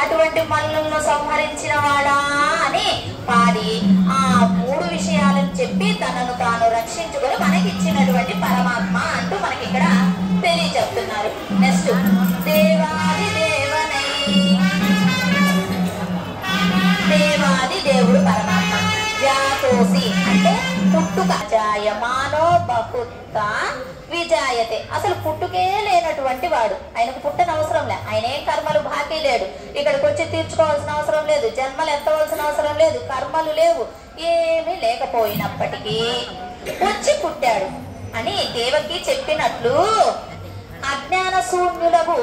అటువంటి మల్లులను సంహరించిన వాడా అని పాడి ఆ 3 విషయాలను చెప్పి తనను తాను రక్షించుకొని మనకిచ్చినటువంటి పరమాత్మ అంటూ మనకి ఇక్కడ తెలియజెప్తున్నారు. నెక్స్ట్, దేవాది దేవనై, దేవాది దేవుడు పరమాత్మ. జాతోసి అంటే పుట్టుక, జాయమానో బహుత్త విజాయతే, అసలు పుట్టుకే లేనటువంటి వాడు. ఆయనకు పుట్టనవసరం లే, ఆయన ఏం కర్మలు బాకీ లేడు, ఇక్కడికి వచ్చి తీర్చుకోవాల్సిన అవసరం లేదు, జన్మలు ఎత్తవలసిన అవసరం లేదు, కర్మలు లేవు, ఏమీ లేకపోయినప్పటికీ వచ్చి పుట్టాడు అని దేవకి చెప్పినట్లు అజ్ఞాన శూన్యులకు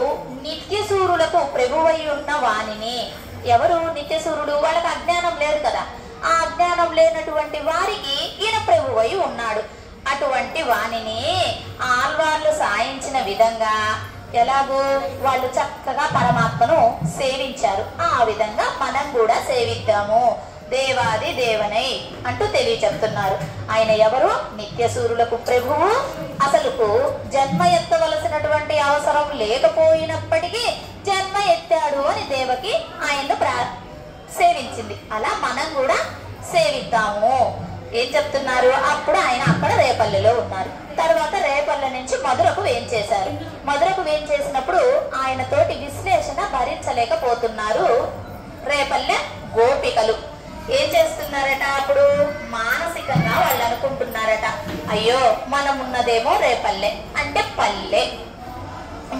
నిత్యసూరులకు ప్రభువై ఉన్న వాణిని. ఎవరు నిత్యసూరుడు? వాళ్ళకి అజ్ఞానం లేదు కదా. ఆ అజ్ఞానం లేనటువంటి వారికి ఈయన ప్రభువై ఉన్నాడు. అటువంటి వాణిని ఆల్వార్లు సాయించిన విధంగా ఎలాగో వాళ్ళు చక్కగా పరమాత్మను సేవించారు. ఆ విధంగా మనం కూడా సేవిద్దాము. దేవాది దేవనై అంటూ తెలియచెప్తున్నారు. ఆయన ఎవరు? నిత్యసూరులకు ప్రభువు. అసలుకు జన్మ ఎత్తవలసినటువంటి అవసరం లేకపోయినప్పటికీ జన్మ ఎత్తాడు అని దేవకి ఆయన్ను సేవించింది. అలా మనం కూడా సేవిద్దాము. ఏం చెప్తున్నారు? అప్పుడు ఆయన అక్కడ రేపల్లెలో ఉన్నారు. తర్వాత రేపల్లె నుంచి మధురకు వేంచేశారు. మధురకు వేంచేసినప్పుడు ఆయన తోటి విశ్లేషణ భరించలేకపోతున్నారు రేపల్లె గోపికలు. ఏం చేస్తున్నారట? అప్పుడు మానసికంగా వాళ్ళు అనుకుంటున్నారట, అయ్యో మనం ఉన్నదేమో రేపల్లె అంటే పల్లె,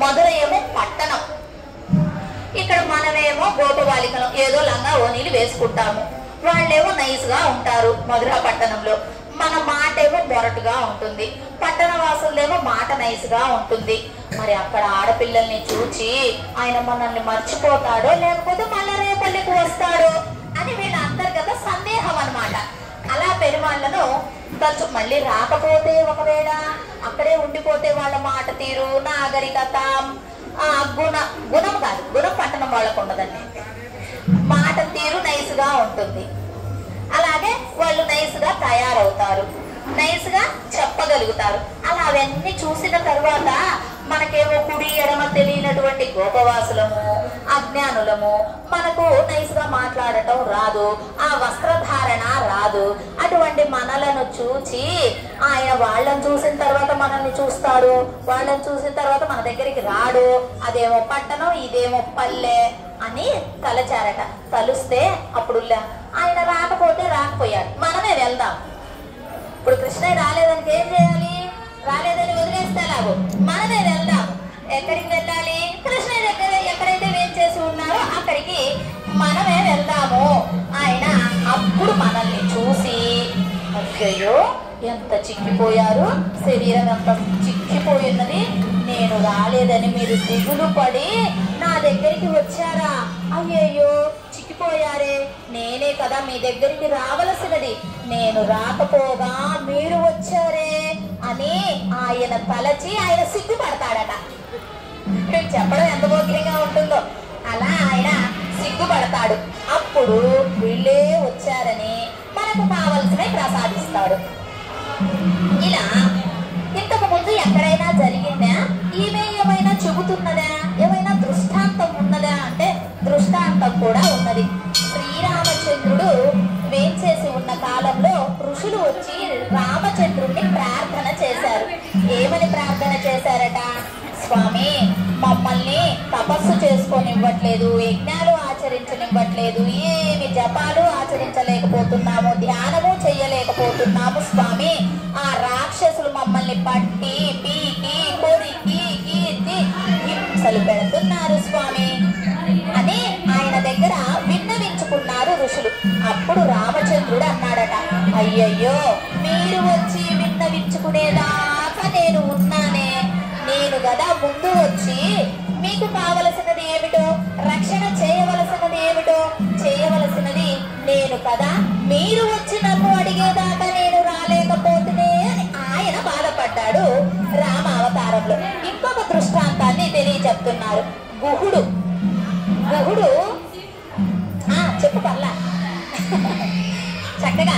మధుర ఏమో పట్టణం, ఇక్కడ మనమేమో గోపబాలికలు, ఏదో లంగా ఓనీలు వేసుకుంటాము, వాళ్ళేమో నైస్ గా ఉంటారు మధుర పట్టణంలో, మన మాట ఏమో మొరటుగా ఉంటుంది, పట్టణ వాసులదేమో మాట నైస్ గా ఉంటుంది. మరి అక్కడ ఆడపిల్లల్ని చూచి ఆయన మనల్ని మర్చిపోతాడో లేకపోతే మళ్ళా రేపల్లెకు వస్తాడో అని వీళ్ళ అంతర్గత సందేహం అన్నమాట. అలా పెరుమాళ్లను తరచు మళ్ళీ రాకపోతే, ఒకవేళ అక్కడే ఉండిపోతే వాళ్ళ మాట తీరు, నాగరికత, గుణం కాదు, గుణం పట్టణం వాళ్ళకు ఉండదండి, మాట తీరు నైస్ గా ఉంటుంది. అలాగే వాళ్ళు నైస్ గా తయారవుతారు, నైస్ గా చెప్పగలుగుతారు. అలా అవన్నీ చూసిన తర్వాత మనకేమో కుడి ఎడమ తెలియనటువంటి గోపవాసులము, అజ్ఞానులము, మనకు నైస్ గా మాట్లాడటం రాదు, ఆ వస్త్రధారణ రాదు. అటువంటి మనలను చూచి ఆయన వాళ్ళని చూసిన తర్వాత మనల్ని చూస్తాడు, వాళ్ళని చూసిన తర్వాత మన దగ్గరికి రాడు, అదేమో పట్టణం ఇదేమో పల్లె అని తలచారట. తలుస్తే అప్పుడు ఆయన రాకపోతే రాకపోయాడు, మనమే వెళ్దాం. ఇప్పుడు కృష్ణయ్య రాలేదానికి ఏం చేయాలి? రాలేదని వదిలేస్తే లాగు, మనమే వెళ్దాం. ఎక్కడికి వెళ్ళాలి? కృష్ణయ్య దగ్గర ఎక్కడైతే వేంచేసి ఉన్నారో అక్కడికి మనమే వెళ్దాము. ఆయన అప్పుడు మనల్ని చూసి, అయ్యో ఎంత చిక్కిపోయారు, శరీరం ఎంత చిక్కిపోయినది, నేను రాలేదని మీరు దిగులు పడి నా దగ్గరికి వచ్చారా? అయ్యయ్యో చిక్కిపోయారే, నేనే కదా మీ దగ్గరికి రావలసినది, నేను రాకపోగా మీరు వచ్చారే అని ఆయన తలచి ఆయన సిగ్గుపడతాడట. చెప్పడం ఎంత భోగ్యంగా ఉంటుందో అలా ఆయన సిగ్గుపడతాడు. అప్పుడు వీళ్ళే వచ్చారని మనకు కావలసినవి ప్రసాదిస్తాడు. ఇలా ఇంతకు ముందు ఎక్కడైనా జరిగిందా? ఈమె ఏమైనా చెబుతున్నదా? ఏమైనా దృష్టాంతం ఉన్నదా అంటే దృష్టాంతం కూడా ఉన్నది. శ్రీరామచంద్రుడు వేంచేసి ఉన్న కాలంలో ఋషులు వచ్చి రామచంద్రుడిని ప్రార్థన చేశారు. ఏమని ప్రార్థన చేశారట? స్వామి మమ్మల్ని తపస్సు చేసుకొనివ్వట్లేదు, యజ్ఞాలు ఆచరించనివ్వట్లేదు, ఏమి జపాలు ఆచరించలేకపోతున్నాము, ధ్యానము చెయ్యలేకపోతున్నాము స్వామి, ఆ రాక్షసులు మమ్మల్ని పట్టి పీకి కొరికి గీతి హింసలు పెడుతున్నారు స్వామి అని ఆయన దగ్గర విన్నవించుకున్నారు ఋషులు. అప్పుడు రామచంద్రుడు అన్నాడట, అయ్యయ్యో మీరు వచ్చి విన్నవించుకునేదాకా నేను ఉన్నానే, నేను కదా ముందు వచ్చి మీకు కావలసినది ఏమిటో, రక్షణ చేయవలసినది ఏమిటో చేయవలసినది నేను కదా, మీరు వచ్చి నన్ను అడిగేదాకా నేను రాలేకపోతేనే అని ఆయన బాధపడ్డాడు రామ అవతారంలో. ఇంకొక దృష్టాంతాన్ని తెలియచెప్తున్నారు. గుహుడు చెప్పు పర్లా చక్కగా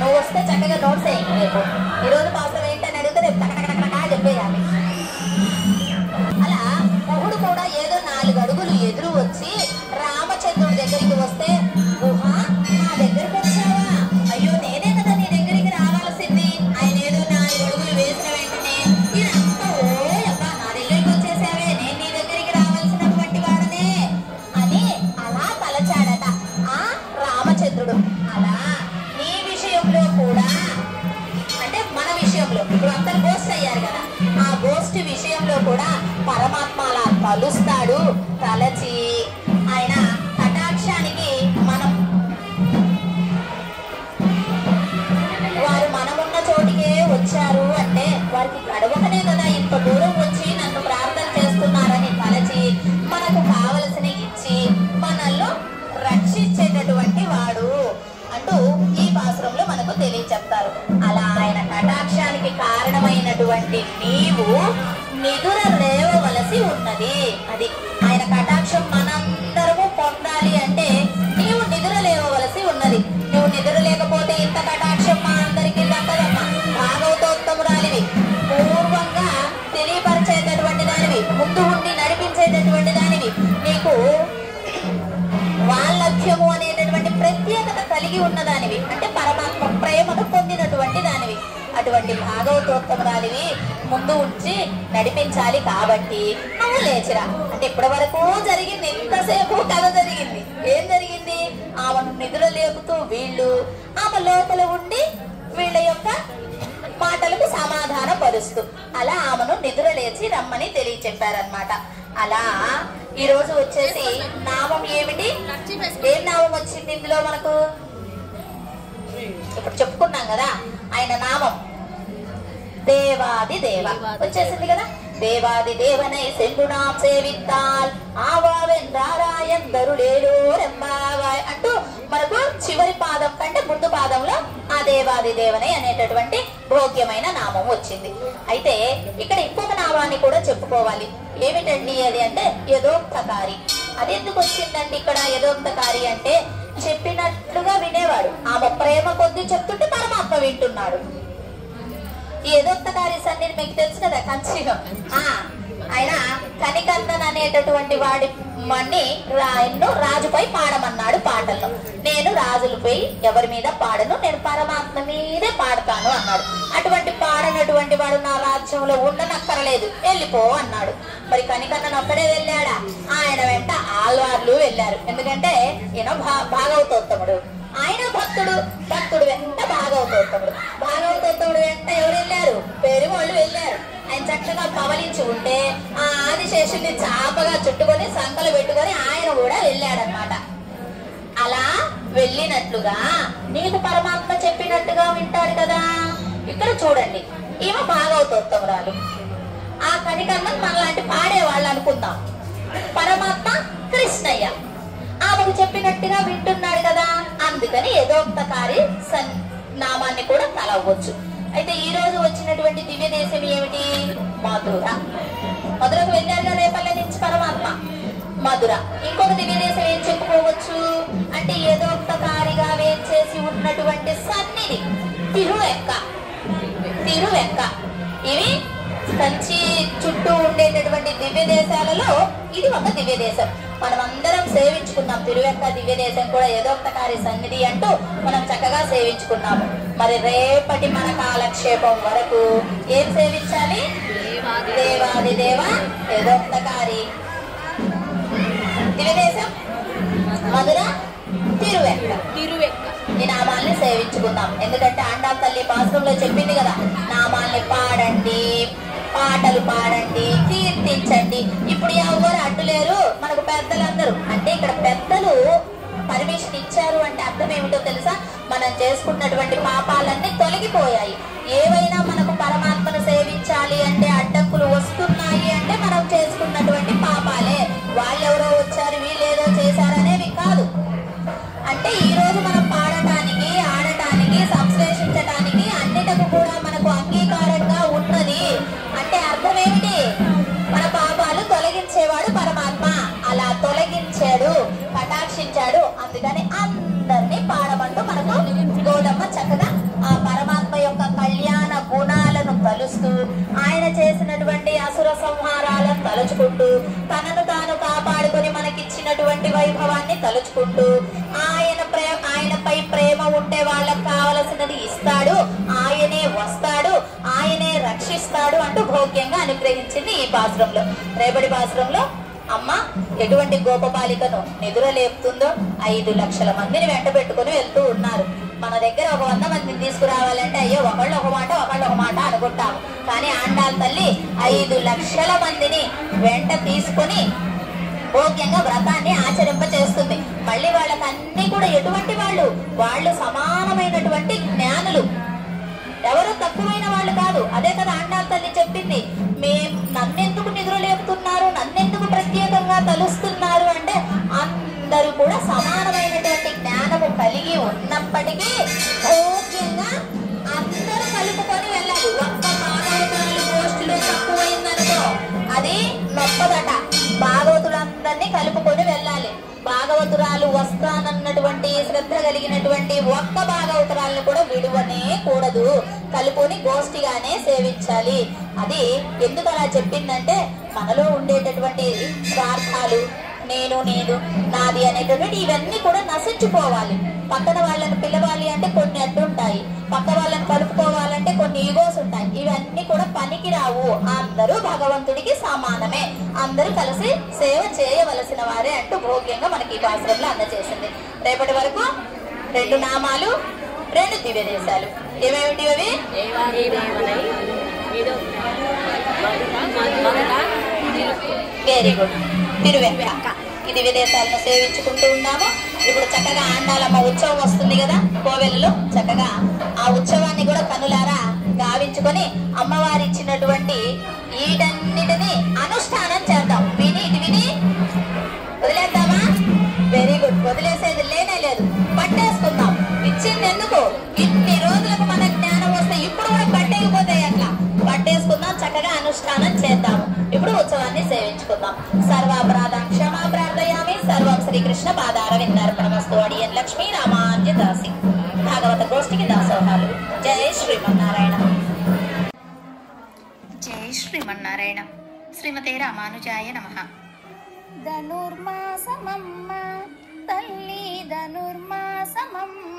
నువ్వు వస్తే చక్కగా నోట్స్ అయ్యి రేపు ఈరోజు పాత్ర ఏంటని అడిగితే రేపు టకటకటకా చెప్పేయాలి. అలా గుహుడు కూడా ఏదో 4 అడుగులు ఎదురు వచ్చి రామచంద్రుడి దగ్గరికి వస్తే, గుహ నా దగ్గరికి వచ్చావా? అయ్యో నేనే కదా నీ దగ్గరికి రావాల్సింది. ఆయన ఏదో 4 అడుగులు వేసిన వెంటనే ఇదంతా ఓయబ్బా నా దగ్గరికి వచ్చేసావే, నేను నీ దగ్గరికి రావాల్సినటువంటి వాడనే అని అలా తలచాడట ఆ రామచంద్రుడు. అలా నీ విషయంలో కూడా, అంటే మన విషయంలో ఇప్పుడు అందరు గోష్ఠి అయ్యారు కదా, ఆ గోష్ఠి విషయంలో కూడా పరమాత్మ అలా తలుస్తాడు. తలచి ఆయన కటాక్షానికి వారు మనమున్న చోటికే వచ్చారు అంటే వారికి గడవకనే కదా ఇంత దూరం వచ్చి నన్ను ప్రార్థన చేస్తున్నారని తలచి మనకు కావలసిన ఇచ్చి మనల్ని రక్షించేటటువంటి వాడు అంటూ ఈ పాసురంలో మనకు తెలియచెప్తారు. అలా ఆయన కటాక్షానికి కారణమైనటువంటి నీవు నిదుర లేవవలసి ఉన్నది. అది ఆయన కటాక్షం మనందరము పొందాలి అంటే నీవు నిదుర లేవవలసి ఉన్నది. నువ్వు నిద్ర లేకపోతే ఇంత కటాక్షం మా అందరికీ దక్కదమ్మా. భాగవతోత్తమురాలివి, పూర్వంగా తెలియపరిచేటటువంటి దానివి, ముందు ఉండి నడిపించేటటువంటి దానివి, కలిగి ఉన్నదానివి, అంటే పరమాత్మ ప్రేమను పొందినటువంటి దానివి. అటువంటి భాగవతోత్తమురాలివి ముందు ఉంచి నడిపించాలి కాబట్టి నువ్వు లేచిరా అంటే ఇప్పటి వరకు జరిగింది. ఇంతసేపు కథ జరిగింది. ఏం జరిగింది? ఆమెను నిధులు లేపుతూ వీళ్ళు ఆమె లోపల ఉండి వీళ్ళ యొక్క మాటలకు సమాధాన పరుస్తూ అలా ఆమెను నిద్ర లేచి రమ్మని తెలియచెప్పారనమాట. అలా ఈ రోజు వచ్చేసి నామం ఏమిటి? ఏం నామం వచ్చింది ఇందులో మనకు? ఇప్పుడు చెప్పుకున్నాం కదా, ఆయన నామం దేవాది దేవ వచ్చేసింది కదా. దేవాది దేవనై సెండునాం సేవిత్తాల్ ఆవావెంద్రారాయందరు లేడు రెంబావాయ్ అంటూ మనకు చివరి పాదం కంటే ముందు పాదంలో ఆ దేవాది దేవనై అనేటటువంటి భోగ్యమైన నామం వచ్చింది. అయితే ఇక్కడ ఇంకొక నామాన్ని కూడా చెప్పుకోవాలి. ఏమిటండి అది అంటే యథోక్తకారి. అది ఎందుకు వచ్చిందండి ఇక్కడ? యథోక్తకారి అంటే చెప్పినట్లుగా వినేవాడు. ఆమె ప్రేమ కొద్ది చెప్తుంటే పరమాత్మ వింటున్నాడు. ఈ యథోక్తకారి సన్నిధి మీకు తెలుసు కదా, కంచిలో ఆయన కనికందన్ అనేటటువంటి వాడి మన్ని ఎన్నో రాజుపై పాడమన్నాడు పాటల్లో. నేను రాజులపై ఎవరి మీద పాడను, నేను పరమాత్మ మీదే పాడతాను అన్నాడు. అటువంటి పాడనటువంటి వాడు నా రాజ్యంలో ఉండనక్కరలేదు, వెళ్ళిపో అన్నాడు. మరి కనికన్నన్ ఒక్కడే వెళ్ళాడా? ఆయన వెంట ఆళ్వార్లు వెళ్ళారు. ఎందుకంటే ఈయన భాగవతోత్తముడు, ఆయన భక్తుడు. భక్తుడు వెంట భాగవతోత్తముడు, భాగవతోత్తముడు వెంట ఎవరు వెళ్ళారు? పెరుమాళ్ళు వెళ్ళారు. ఆయన చక్కగా పవలించి ఉంటే ఆ ఆదిశేషుని చాపగా చుట్టుకొని సంకలు పెట్టుకొని ఆయన కూడా వెళ్ళాడనమాట. అలా వెళ్ళినట్లుగా నీకు పరమాత్మ చెప్పినట్టుగా వింటాడు కదా. ఇక్కడ చూడండి, ఈమె భాగవతోత్తమురాలు. ఆ కనికన్నన్ మనలాంటి పాడేవాళ్ళు అనుకుందాం. పరమాత్మ కృష్ణయ్య ఆమెకు చెప్పినట్టుగా వింటున్నాడు కదా. అందుకని యథోక్తకారి నామాన్ని కూడా తలవచ్చు. అయితే ఈ రోజు వచ్చినటువంటి దివ్య దేశం ఏమిటి? మధుర. మధురకు వెళ్ళారు కదా రేపల్లె నుంచి పరమాత్మ. మధుర. ఇంకొక దివ్య దేశం ఏం చెప్పుకోవచ్చు అంటే యథోక్తకారిగా వేచేసి ఉన్నటువంటి సన్నిధి తిరువెక్క. తిరువెక్క ఇవి కంచి చుట్టూ ఉండేటటువంటి దివ్య దేశాలలో ఇది ఒక దివ్య దేశం. మనం అందరం సేవించుకున్నాం. తిరువెక్క దివ్య దేశం కూడా యథోక్తకారి సన్నిధి అంటూ మనం చక్కగా సేవించుకున్నాము. మరి రేపటి మన కాలక్షేపం వరకు ఏం సేవించాలి? దేవాది దేవ యథోక్తకారి దివ్య దేశం మధుర తిరువెక్క. ఈ నామాల్ని సేవించుకుందాం. ఎందుకంటే ఆండాల్ తల్లి పాశ్రంలో చెప్పింది కదా, నామాల్ని పాడండి, పాటలు పాడండి, కీర్తించండి. ఇప్పుడు ఎవరు అడ్డులేరు మనకు పెద్దలందరూ. అంటే ఇక్కడ పెద్దలు పర్మిషన్ ఇచ్చారు అంటే అర్థం ఏమిటో తెలుసా? మనం చేసుకున్నటువంటి పాపాలన్నీ తొలగిపోయాయి. ఏవైనా మనకు పరమాత్మను సేవించాలి అంటే అడ్డంకులు వస్తున్నాయి అంటే మనం చేసుకున్నటువంటి పాపాలే. వాళ్ళెవరో వచ్చారు, వీళ్ళేదో చేశారనేవి కాదు. అంటే ఈ రోజు మనం పాడటానికి, ఆడటానికి, సంశ్లేషించటానికి అన్నిటకు కూడా మనకు అంగీకారంగా ఉన్నది. అంటే అర్థం ఏమిటి? మన పాపాలు తొలగించేవాడు పరమాత్మ. అలా తొలగించాడు, కటాక్షించాడు. అందుకని అందరినీ పాడమంటూ మనకు గౌడమ్మ చక్కగా ఆ పరమాత్మ యొక్క కళ్యాణ గుణాలను తలుస్తూ, ఆయన చేసినటువంటి అసుర సంహారాలను తలుచుకుంటూ, తనను తాను కాపాడుకొని మనకిచ్చినటువంటి వైభవాన్ని తలుచుకుంటూ, ఆయనపై ప్రేమ ఉంటే వాళ్ళకి కావలసినది ఇస్తాడు, ఆయనే వస్తాడు, ఆయనే రక్షిస్తాడు అంటూ భోగ్యంగా అనుగ్రహించింది ఈ పాశ్రంలో. రేపటి పాశ్రంలో అమ్మ ఎటువంటి గోపబాలికను నిద్ర లేపుతుందో 5 లక్షల మందిని వెంట పెట్టుకుని వెళ్తూ ఉన్నారు. మన దగ్గర ఒక 100 మందిని తీసుకురావాలంటే అయ్యో ఒకళ్ళు ఒక మాట ఒకళ్ళు ఒక మాట అనుకుంటాము. కానీ ఆండాల్ తల్లి 5 లక్షల మందిని వెంట తీసుకొని భోగ్యంగా వ్రతాన్ని ఆచరింపచేస్తుంది. మళ్ళీ వాళ్ళకి అన్ని కూడా ఎటువంటి వాళ్ళు సమానమైనటువంటి జ్ఞానులు, ఎవరు తక్కువైన వాళ్ళు కాదు. అదే కదా ఆండాల్ తల్లి చెప్పింది, నన్నెందుకు నిద్ర లేపుతున్నారు, నన్నెందుకు ప్రత్యేకంగా తలుస్తున్నారు అంటే అందరూ కూడా సమానమైనటువంటి జ్ఞానము కలిగి ఉన్నప్పటికీ భోగ్యంగా అందరూ కలుపుకొని వెళ్ళాలి. ఒక్క భాగవతాలు పోస్టులు తక్కువైందనుకో అది నొప్పదట. భాగవతులందరినీ కలుపుకొని వెళ్ళాలి. భాగవతురాలు వస్తానన్నటువంటి శ్రద్ధ కలిగినటువంటి ఒక్క భాగవతురాలను కూడా విడువనే కూడదు. కలుపుని గోష్ఠిగానే సేవించాలి. అది ఎందుకు అలా చెప్పిందంటే మనలో ఉండేటటువంటి స్వార్థాలు, నేను నాది అనేటటువంటి ఇవన్నీ కూడా నశించిపోవాలి. పక్కన వాళ్ళని పక్క వాళ్ళని కలుపుకోవాలంటే కొన్ని ఈగోస్ ఉంటాయి. ఇవన్నీ కూడా పనికి రావు. అందరూ భగవంతుడికి సమానమే, అందరూ కలిసి సేవ చేయవలసిన వారే అంటూ భోగ్యంగా మనకి ఈ పాశ్రంలో అందజేసింది. రేపటి వరకు 2 నామాలు, 2 దివ్య దేశాలు. ఏమేమిటి అవి? Very good. తిరువెంక ఈ దివ్య దేశాలను సేవించుకుంటూ ఉన్నాము. ఇప్పుడు చక్కగా ఆండాలమ్మ ఉత్సవం వస్తుంది కదా కోవెలలో, చక్కగా ఆ ఉత్సవాన్ని కూడా కనులారా గావించుకొని అమ్మవారి ఇచ్చినటువంటి వీటన్నిటిని అనుష్ఠానం చేద్దాం. విని వదిలేద్దామా? Very good. వదిలేసేది లేనే లేదు, పట్టేసుకుందాం. ఇచ్చింది ఎందుకు? ఇన్ని రోజులకు మన జ్ఞానం వస్తే ఇప్పుడు కూడా పట్టేయకపోతే అట్లా పట్టేసుకుందాం, చక్కగా అనుష్ఠానం చేద్దాము. ఇప్పుడు ఉత్సవాన్ని సేవించుకుందాం. సర్వాపరాధం క్షమా ప్రార్థయామి. సర్వం శ్రీకృష్ణ పాదారవిందార్పణమస్తు. అడియన్ లక్ష్మీ రామాంజ దాసి. భాగవత గోష్ఠికి దాసోహాలు. జై శ్రీమన్నారాయణ. జై శ్రీమన్నారాయణ. శ్రీమతే రామానుజాయ నమః.
ధనుర్మాసమమ్మ తల్లి ధనుర్మాసమమ్మ,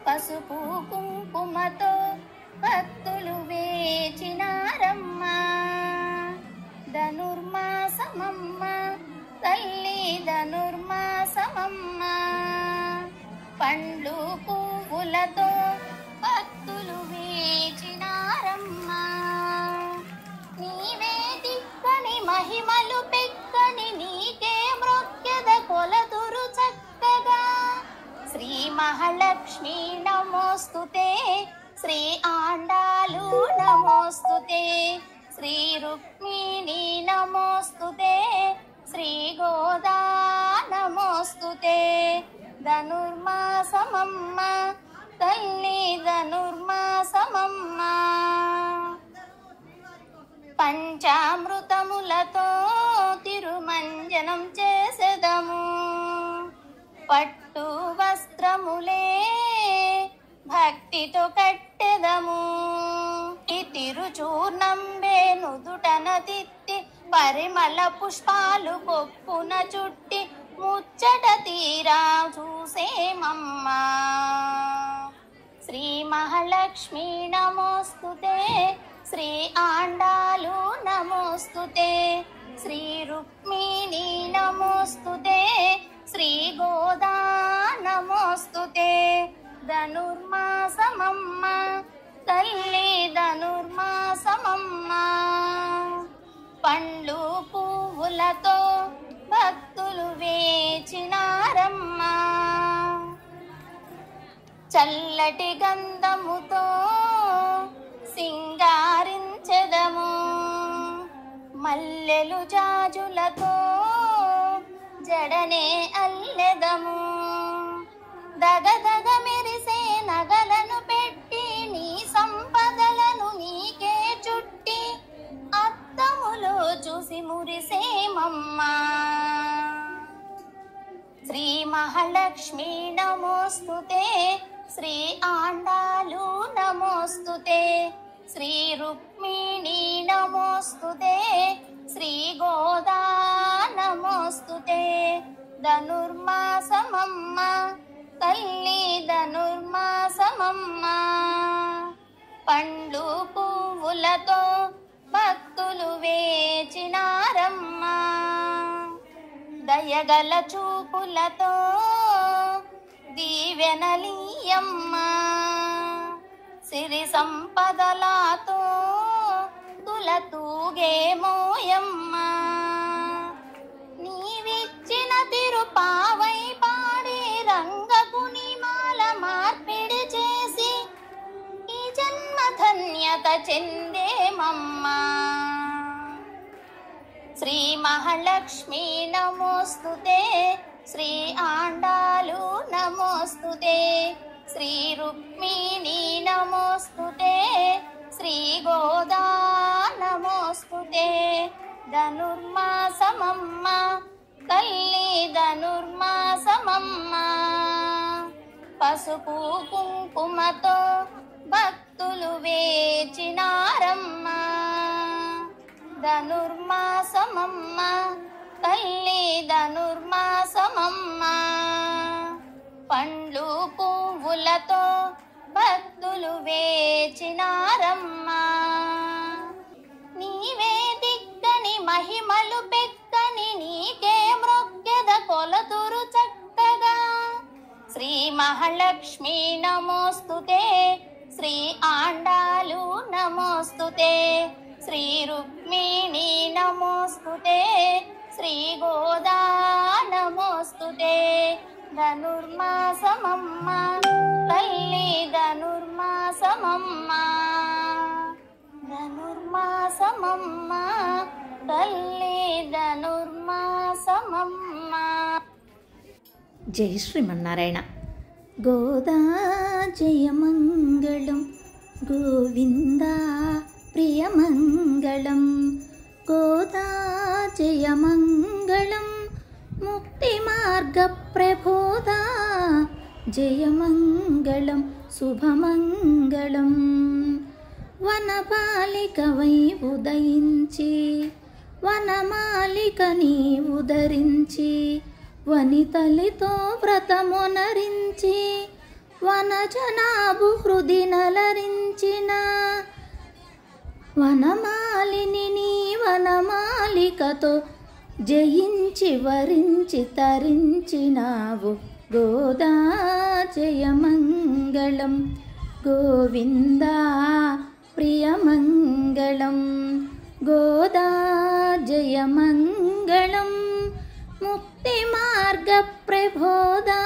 పసుపు కుంకుమతో భక్తులు వేచినారమ్మ. ధనుర్మాసమమ్మ తల్లి ధనుర్మాసమమ్మ, పండ్లు పువ్వులతో భక్తులు వేచినారమ్మ. నీవే దిక్కని మహిమలు పెక్కని నీకే మ్రొక్కెద కొలదురు చక్కగా. శ్రీ మహాలక్ష్మీ నమోస్తుతే, శ్రీ ఆండాలు నమోస్తుతే, శ్రీ రుక్మిణీ నమోస్తుతే, శ్రీ గోదా నమోస్తుతే. ధనుర్మాసమమ్మ తల్లి ధనుర్మాసమమ్మ, పంచామృతములతో తిరుమంజనం చేసెదము. పట్టు వస్త్రములే భక్తితో కట్టెదము. ఈ తిరుచూర్ణం వేణుదుటన తిత్తి, పరిమళ పుష్పాలు కొప్పున చుట్టి, ముచ్చట తీరా చూసేమమ్మా. శ్రీ మహాలక్ష్మీ నమోస్తుతే, శ్రీ ఆండాలు నమోస్తుతే, శ్రీ రుక్మిణీ నమోస్తుతే, శ్రీ గోదా నమోస్తుతే. ధనుర్మాసమమ్మ తల్లి ధనుర్మాసమమ్మ, పండ్లు పువ్వులతో భక్తులు వేచినారమ్మ. చల్లటి గంధముతో సింగారించెదము, మల్లెలు జాజులతో జడనే అల్లెదము. దగదగ మెరిసే నగలను పెట్టి, నీ సంపదలను నీకే చుట్టి, అద్దములో చూసి మురిసేమమ్మా. శ్రీ మహాలక్ష్మీ నమోస్తుతే, శ్రీ ఆండాలు నమోస్తుతే, శ్రీ రుక్మిణీ నమోస్తుతే, శ్రీ గోదా నమోస్తుతే. ధనుర్మాసమమ్మ తల్లి ధనుర్మాసమమ్మ, పండ్లు పువ్వులతో భక్తులు వేచినారమ్మ. దయగల చూపులతో దీవెనలీయమ్మ, సిరి సంపదలతో తులతూగే మోయమ్మ. నీవిచ్చిన తిరుపావై పాడి, రంగకు నిమాల మార్పిడి చేసి, ఈ జన్మ ధన్యత చెందేమమ్మా. శ్రీ మహాలక్ష్మీ నమోస్తుతే, శ్రీ ఆండాలు నమోస్తుతే, శ్రీ రుక్మిణీ నమోస్తుతే, శ్రీ గోదా నమోస్తుతే. ధనుర్మాసమమ్మ తల్లి ధనుర్మాసమమ్మ, పసుపు కుంకుమతో భక్తులు వేచినారమ్మ. ధనుర్మాసమమ్మ తల్లి ధనుర్మాసమమ్మ, పండ్లు పువ్వులతో భక్తులు వేచినారమ్మా. నీవే దిక్కని మహిమలు పెక్కని నీకే మ్రొక్కెద కొలతురు చక్కగా. శ్రీ మహాలక్ష్మి నమోస్తుతే, శ్రీ ఆండాలు నమోస్తుతే, శ్రీ రుక్మిణి నమోస్తుతే, శ్రీ గోదా నమోస్తుతే. ధనుర్మాసమమ్మ తల్లి ధనుర్మాసమమ్మ, ధనుర్మాసమమ్మ తల్లి ధనుర్మాసమమ్మ.
జై శ్రీమన్నారాయణ. గోదా జయమంగళం, గోవిందా ప్రియమంగళం. గోదా జయమంగళం, ముక్తి మార్గ ప్రబోధా జయమంగళం శుభమంగళం. వనపాలికవై ఉదయించి వనమాలిక నీవు ధరించి, వనితలితో వ్రతమునరించి వనజనాభు హృది నలరించిన వనమాలిని నీ వనమాలికతో జయించి వరించి తరించినావు. గోదా జయమంగళం, గోవిందా ప్రియమంగళం. గోదా జయమంగళం, ముక్తి మార్గ ప్రబోధా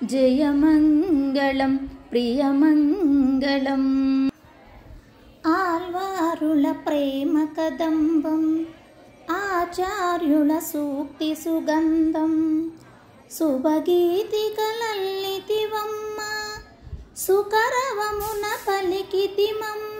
జయమంగళం ప్రియమంగళం. ఆల్వారుల ప్రేమ కదంబం, ఆచార్యుల సూక్తి సుగంధం, శుభగీతికలల్లితివమ్మ, సుకరవమున పలికితిమమ్మ.